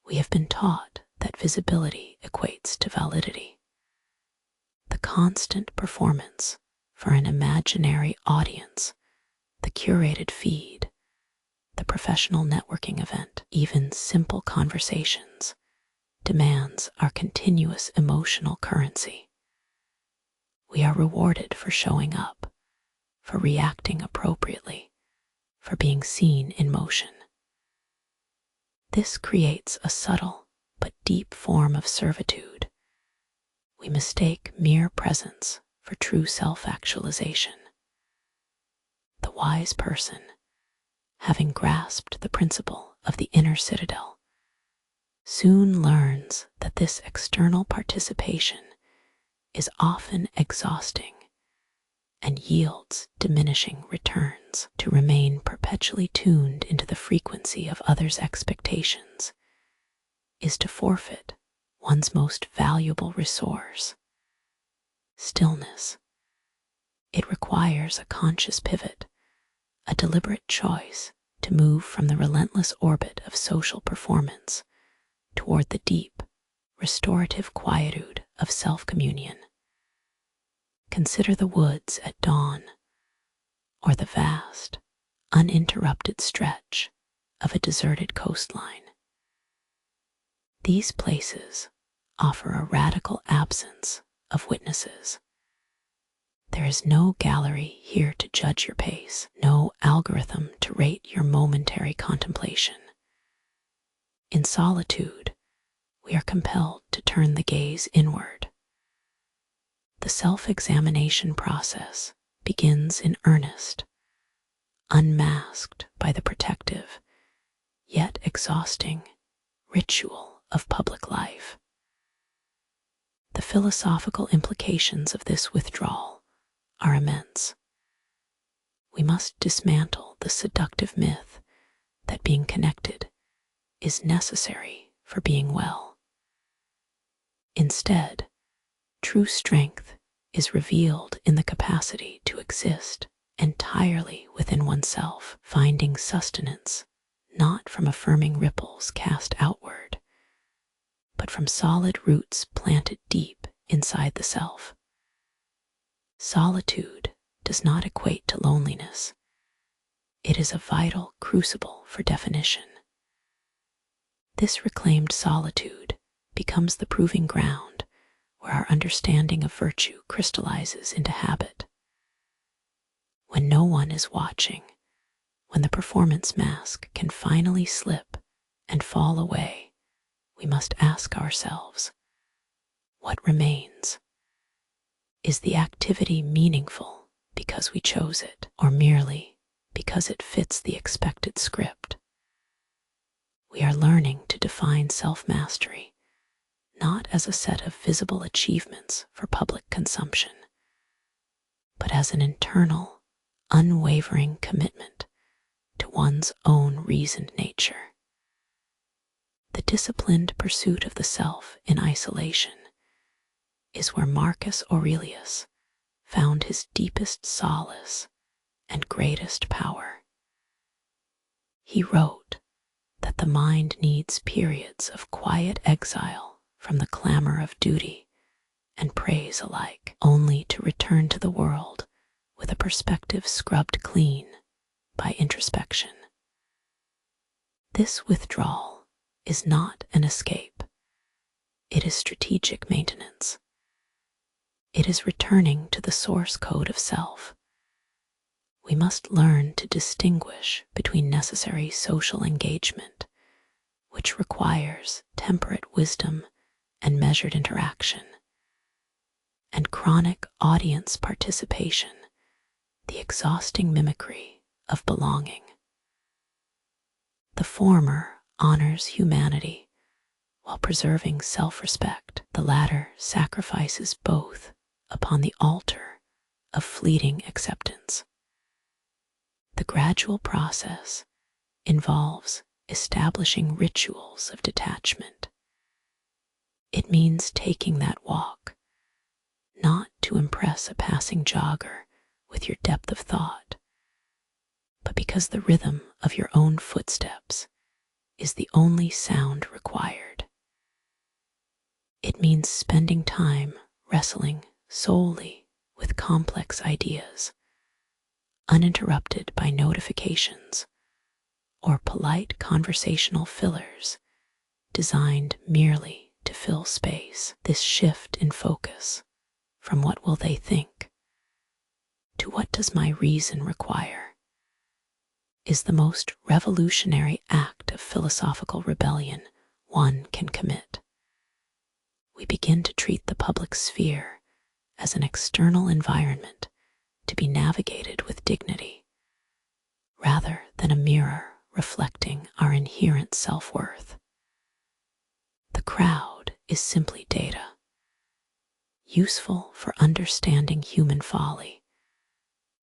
We have been taught that visibility equates to validity. The constant performance for an imaginary audience, the curated feed, the professional networking event, even simple conversations, demands our continuous emotional currency. We are rewarded for showing up, for reacting appropriately, for being seen in motion. This creates a subtle but deep form of servitude. We mistake mere presence for true self-actualization. The wise person, having grasped the principle of the inner citadel, soon learns that this external participation is often exhausting and yields diminishing returns. To remain perpetually tuned into the frequency of others' expectations is to forfeit one's most valuable resource: stillness. It requires a conscious pivot, a deliberate choice to move from the relentless orbit of social performance toward the deep, restorative quietude of self-communion. Consider the woods at dawn, or the vast, uninterrupted stretch of a deserted coastline. These places offer a radical absence of witnesses. There is no gallery here to judge your pace, no algorithm to rate your momentary contemplation. In solitude, we are compelled to turn the gaze inward. The self-examination process begins in earnest, unmasked by the protective, yet exhausting, ritual of public life. The philosophical implications of this withdrawal are immense. We must dismantle the seductive myth that being connected is necessary for being well. Instead, true strength is revealed in the capacity to exist entirely within oneself, finding sustenance not from affirming ripples cast outward, but from solid roots planted deep inside the self. Solitude does not equate to loneliness. It is a vital crucible for definition. This reclaimed solitude becomes the proving ground where our understanding of virtue crystallizes into habit. When no one is watching, when the performance mask can finally slip and fall away, we must ask ourselves, what remains? Is the activity meaningful because we chose it, or merely because it fits the expected script? We are learning to define self-mastery not as a set of visible achievements for public consumption, but as an internal, unwavering commitment to one's own reasoned nature. The disciplined pursuit of the self in isolation is where Marcus Aurelius found his deepest solace and greatest power. He wrote that the mind needs periods of quiet exile from the clamor of duty and praise alike, only to return to the world with a perspective scrubbed clean by introspection. This withdrawal is not an escape. It is strategic maintenance. It is returning to the source code of self. We must learn to distinguish between necessary social engagement, which requires temperate wisdom and measured interaction, and chronic audience participation, the exhausting mimicry of belonging. The former honors humanity while preserving self-respect. The latter sacrifices both upon the altar of fleeting acceptance. The gradual process involves establishing rituals of detachment. It means taking that walk, not to impress a passing jogger with your depth of thought, but because the rhythm of your own footsteps is the only sound required. It means spending time wrestling solely with complex ideas, uninterrupted by notifications or polite conversational fillers designed merely to fill space. This shift in focus from what will they think to what does my reason require is the most revolutionary act of philosophical rebellion one can commit. We begin to treat the public sphere as an external environment to be navigated with dignity, rather than a mirror reflecting our inherent self-worth. The crowd is simply data, useful for understanding human folly,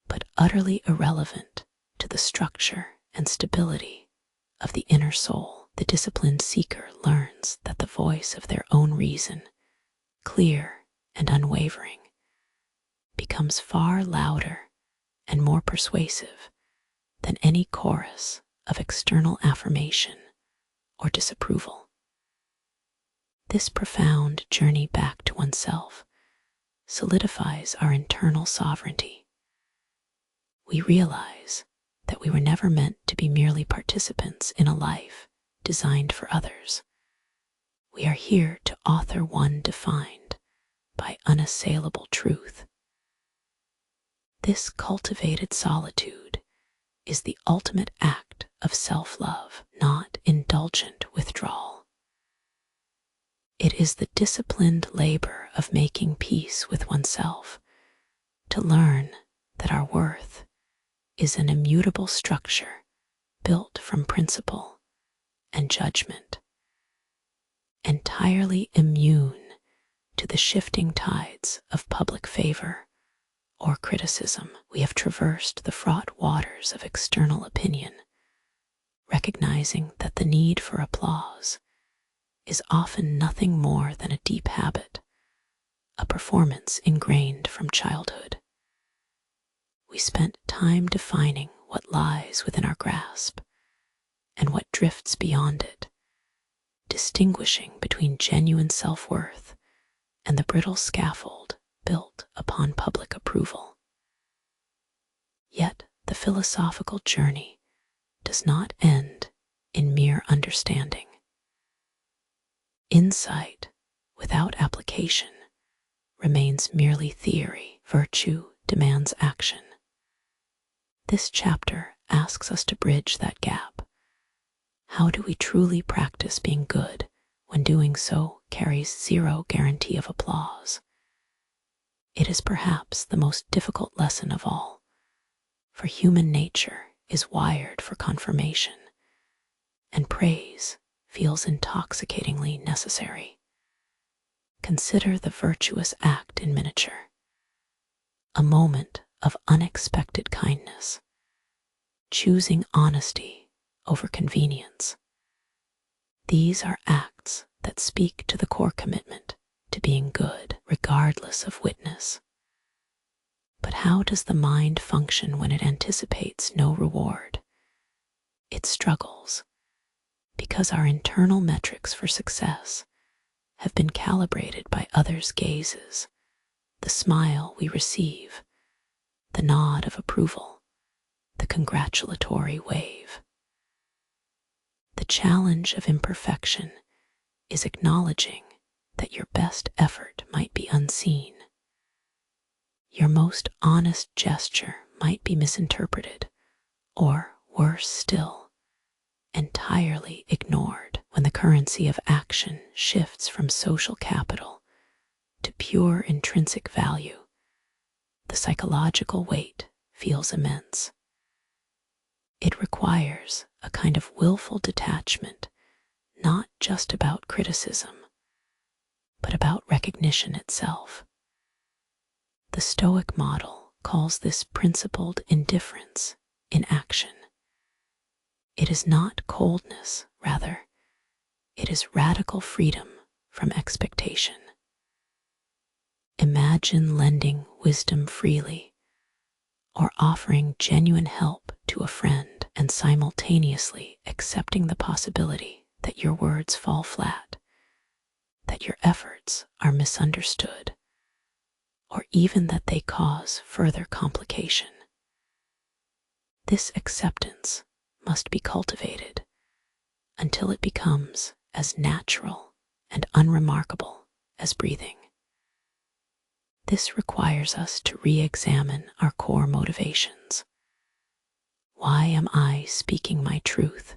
but utterly irrelevant to the structure and stability of the inner soul. The disciplined seeker learns that the voice of their own reason, clear and unwavering, becomes far louder and more persuasive than any chorus of external affirmation or disapproval. This profound journey back to oneself solidifies our internal sovereignty. We realize that we were never meant to be merely participants in a life designed for others. We are here to author one defined by unassailable truth. This cultivated solitude is the ultimate act of self-love, not indulgent withdrawal. It is the disciplined labor of making peace with oneself, to learn that our worth is an immutable structure built from principle and judgment, entirely immune to the shifting tides of public favor or criticism. We have traversed the fraught waters of external opinion, recognizing that the need for applause is often nothing more than a deep habit, a performance ingrained from childhood. We spent time defining what lies within our grasp and what drifts beyond it, distinguishing between genuine self-worth and the brittle scaffold built upon public approval. Yet the philosophical journey does not end in mere understanding. Insight without application remains merely theory. Virtue demands action. This chapter asks us to bridge that gap. How do we truly practice being good when doing so carries zero guarantee of applause? It is perhaps the most difficult lesson of all, for human nature is wired for confirmation, and praise feels intoxicatingly necessary. Consider the virtuous act in miniature, a moment of unexpected kindness, choosing honesty over convenience. These are acts that speak to the core commitment to being good, regardless of witness. But how does the mind function when it anticipates no reward? It struggles, because our internal metrics for success have been calibrated by others' gazes, the smile we receive, the nod of approval, the congratulatory wave. The challenge of imperfection is acknowledging that your best effort might be unseen. Your most honest gesture might be misinterpreted, or worse still, entirely ignored. When the currency of action shifts from social capital to pure intrinsic value, the psychological weight feels immense. It requires a kind of willful detachment, not just about criticism, but about recognition itself. The Stoic model calls this principled indifference in action. It is not coldness, rather, it is radical freedom from expectation. Imagine lending wisdom freely, or offering genuine help to a friend and simultaneously accepting the possibility that your words fall flat, that your efforts are misunderstood, or even that they cause further complication. This acceptance must be cultivated until it becomes as natural and unremarkable as breathing. This requires us to re-examine our core motivations. Why am I speaking my truth?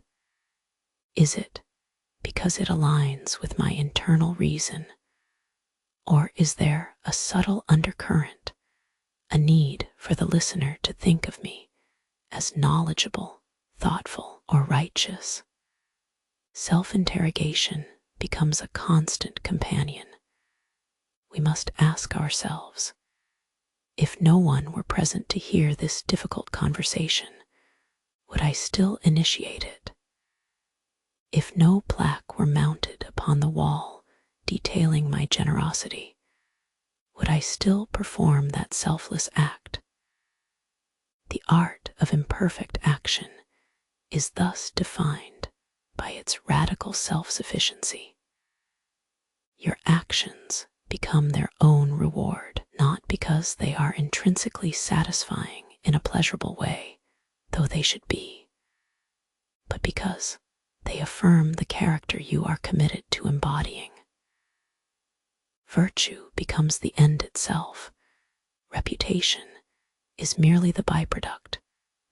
Is it because it aligns with my internal reason? Or is there a subtle undercurrent, a need for the listener to think of me as knowledgeable, thoughtful, or righteous? Self-interrogation becomes a constant companion. We must ask ourselves, if no one were present to hear this difficult conversation, would I still initiate it? If no plaque were mounted upon the wall detailing my generosity, would I still perform that selfless act? The art of imperfect action is thus defined by its radical self-sufficiency. Your actions become their own reward, not because they are intrinsically satisfying in a pleasurable way, though they should be, but because they affirm the character you are committed to embodying. Virtue becomes the end itself. Reputation is merely the byproduct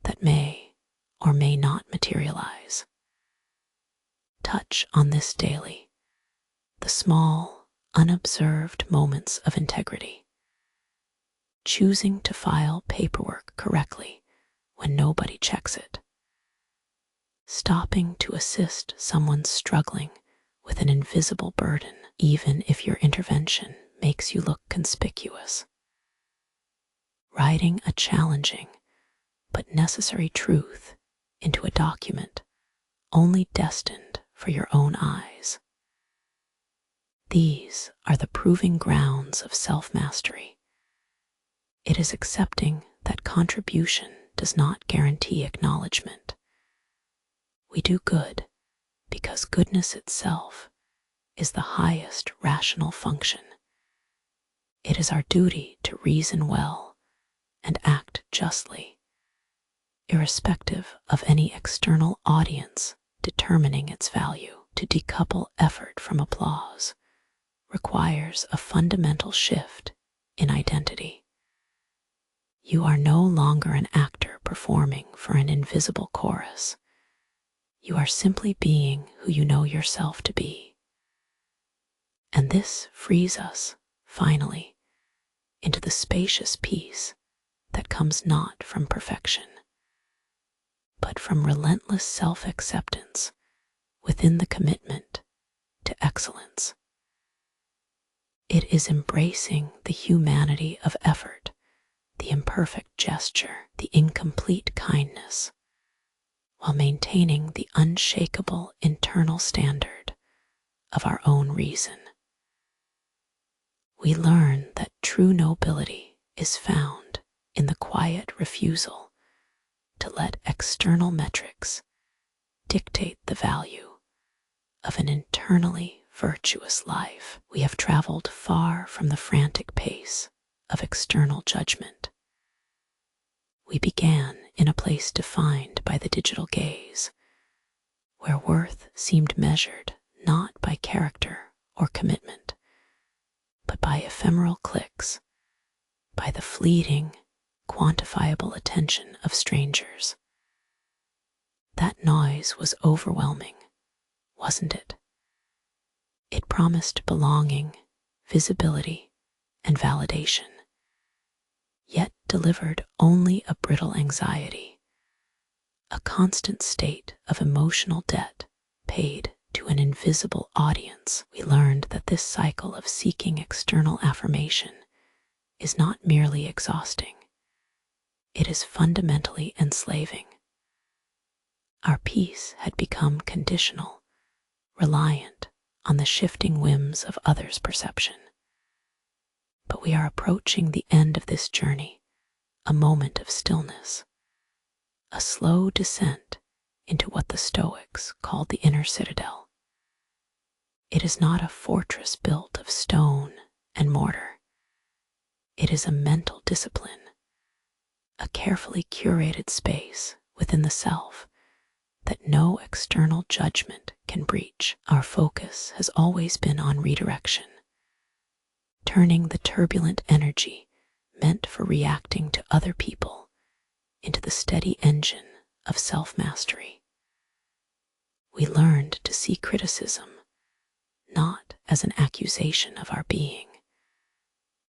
that may or may not materialize. Touch on this daily, the small, unobserved moments of integrity. Choosing to file paperwork correctly when nobody checks it. Stopping to assist someone struggling with an invisible burden, even if your intervention makes you look conspicuous. Writing a challenging but necessary truth into a document only destined for your own eyes. These are the proving grounds of self-mastery. It is accepting that contribution does not guarantee acknowledgement. We do good because goodness itself is the highest rational function. It is our duty to reason well and act justly, irrespective of any external audience determining its value. To decouple effort from applause requires a fundamental shift in identity. You are no longer an actor performing for an invisible chorus. You are simply being who you know yourself to be. And this frees us, finally, into the spacious peace that comes not from perfection, but from relentless self-acceptance within the commitment to excellence. It is embracing the humanity of effort, the imperfect gesture, the incomplete kindness, while maintaining the unshakable internal standard of our own reason. We learn that true nobility is found in the quiet refusal to let external metrics dictate the value of an internally virtuous life. We have traveled far from the frantic pace of external judgment. We began in a place defined by the digital gaze, where worth seemed measured not by character or commitment, but by ephemeral clicks, by the fleeting, quantifiable attention of strangers. That noise was overwhelming, wasn't it? It promised belonging, visibility, and validation, yet delivered only a brittle anxiety, a constant state of emotional debt paid to an invisible audience. We learned that this cycle of seeking external affirmation is not merely exhausting, it is fundamentally enslaving. Our peace had become conditional, reliant on the shifting whims of others' perception. But we are approaching the end of this journey, a moment of stillness, a slow descent into what the Stoics called the inner citadel. It is not a fortress built of stone and mortar. It is a mental discipline, a carefully curated space within the self that no external judgment can breach. Our focus has always been on redirection, turning the turbulent energy meant for reacting to other people into the steady engine of self-mastery. We learned to see criticism not as an accusation of our being,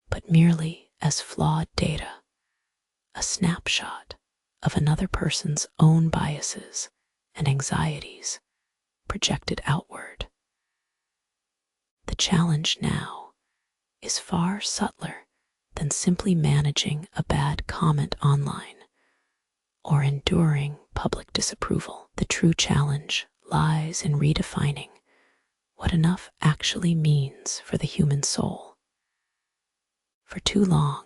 but merely as flawed data, a snapshot of another person's own biases and anxieties projected outward. The challenge now is far subtler than simply managing a bad comment online or enduring public disapproval. The true challenge lies in redefining what enough actually means for the human soul. For too long,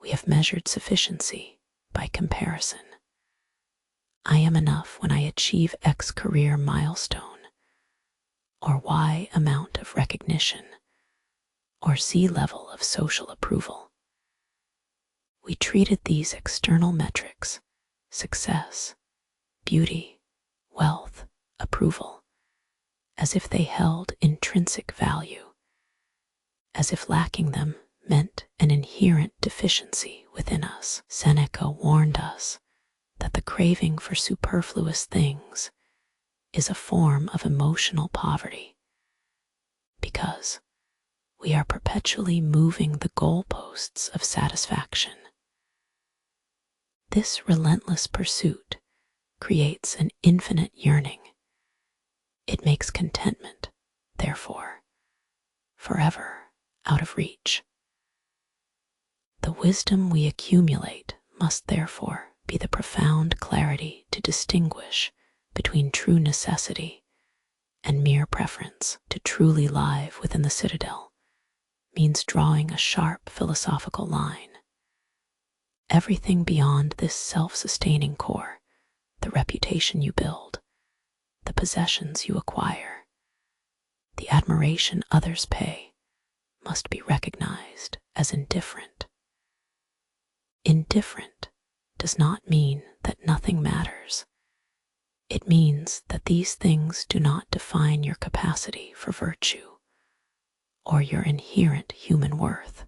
we have measured sufficiency by comparison. I am enough when I achieve X career milestone, or Y amount of recognition, or Z level of social approval. We treated these external metrics, success, beauty, wealth, approval, as if they held intrinsic value, as if lacking them meant an inherent deficiency within us. Seneca warned us that the craving for superfluous things is a form of emotional poverty, because we are perpetually moving the goalposts of satisfaction. This relentless pursuit creates an infinite yearning. It makes contentment, therefore, forever out of reach. The wisdom we accumulate must therefore be the profound clarity to distinguish between true necessity and mere preference. To truly live within the citadel means drawing a sharp philosophical line. Everything beyond this self-sustaining core, the reputation you build, the possessions you acquire, the admiration others pay, must be recognized as indifferent. Indifferent does not mean that nothing matters. It means that these things do not define your capacity for virtue or your inherent human worth.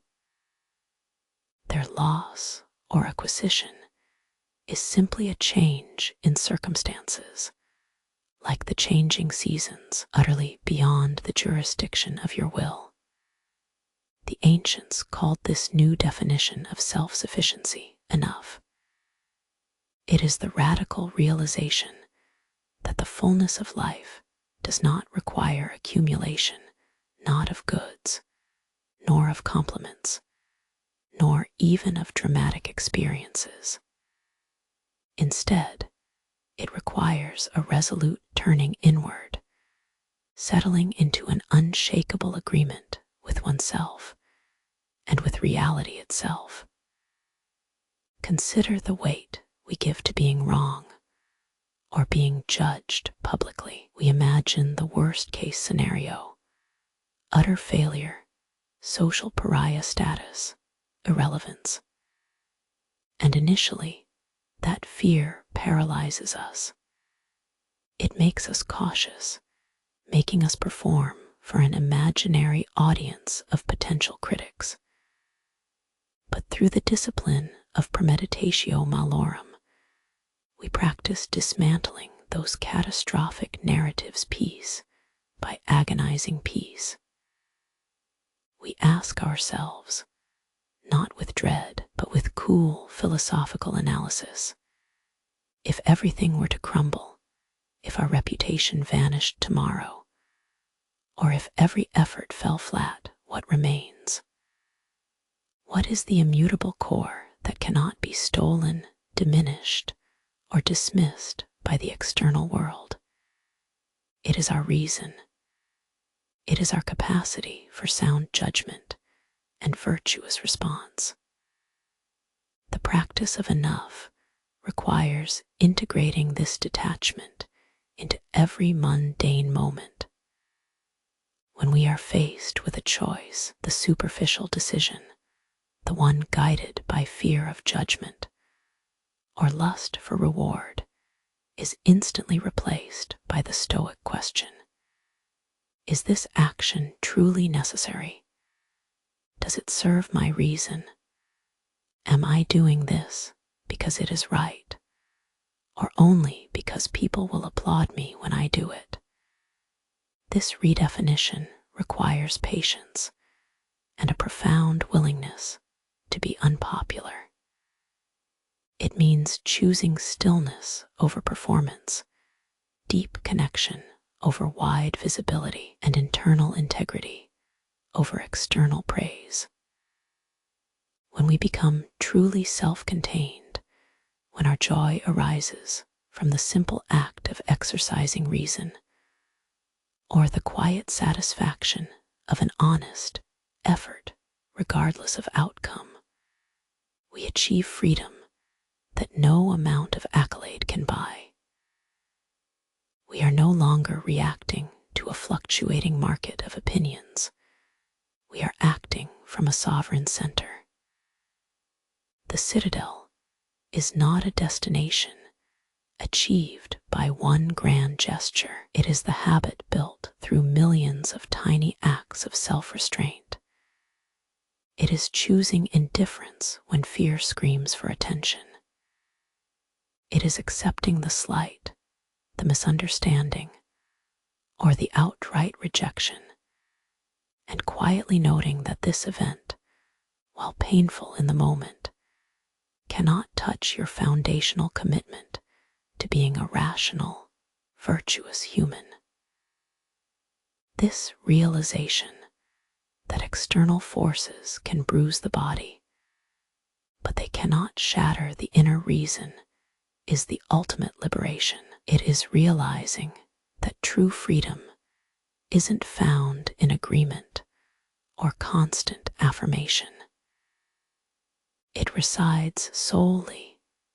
Their loss or acquisition is simply a change in circumstances, like the changing seasons, utterly beyond the jurisdiction of your will. The ancients called this new definition of self-sufficiency enough. It is the radical realization that the fullness of life does not require accumulation, not of goods, nor of compliments, nor even of dramatic experiences. Instead, it requires a resolute turning inward, settling into an unshakable agreement with oneself and with reality itself. Consider the weight we give to being wrong or being judged publicly. We imagine the worst-case scenario: utter failure, social pariah status, irrelevance. And initially, that fear paralyzes us. It makes us cautious, making us perform for an imaginary audience of potential critics. But through the discipline of premeditatio malorum, we practice dismantling those catastrophic narratives piece by agonizing peace. We ask ourselves, not with dread, but with cool philosophical analysis, if everything were to crumble, if our reputation vanished tomorrow, or if every effort fell flat, what remains? What is the immutable core that cannot be stolen, diminished, or dismissed by the external world? It is our reason. It is our capacity for sound judgment and virtuous response. The practice of enough requires integrating this detachment into every mundane moment. When we are faced with a choice, the superficial decision, the one guided by fear of judgment or lust for reward, is instantly replaced by the Stoic question: is this action truly necessary? Does it serve my reason? Am I doing this because it is right, or only because people will applaud me when I do it? This redefinition requires patience and a profound willingness to be unpopular. It means choosing stillness over performance, deep connection over wide visibility, and internal integrity over external praise. When we become truly self-contained, when our joy arises from the simple act of exercising reason, or the quiet satisfaction of an honest effort regardless of outcome, we achieve freedom that no amount of accolade can buy. We are no longer reacting to a fluctuating market of opinions. We are acting from a sovereign center. The Citadel is not a destination achieved by one grand gesture. It is the habit built through millions of tiny acts of self-restraint. It is choosing indifference when fear screams for attention. It is accepting the slight, the misunderstanding, or the outright rejection, and quietly noting that this event, while painful in the moment, cannot touch your foundational commitment to being a rational, virtuous human. This realization that external forces can bruise the body, but they cannot shatter the inner reason, is the ultimate liberation. It is realizing that true freedom isn't found in agreement or constant affirmation. It resides solely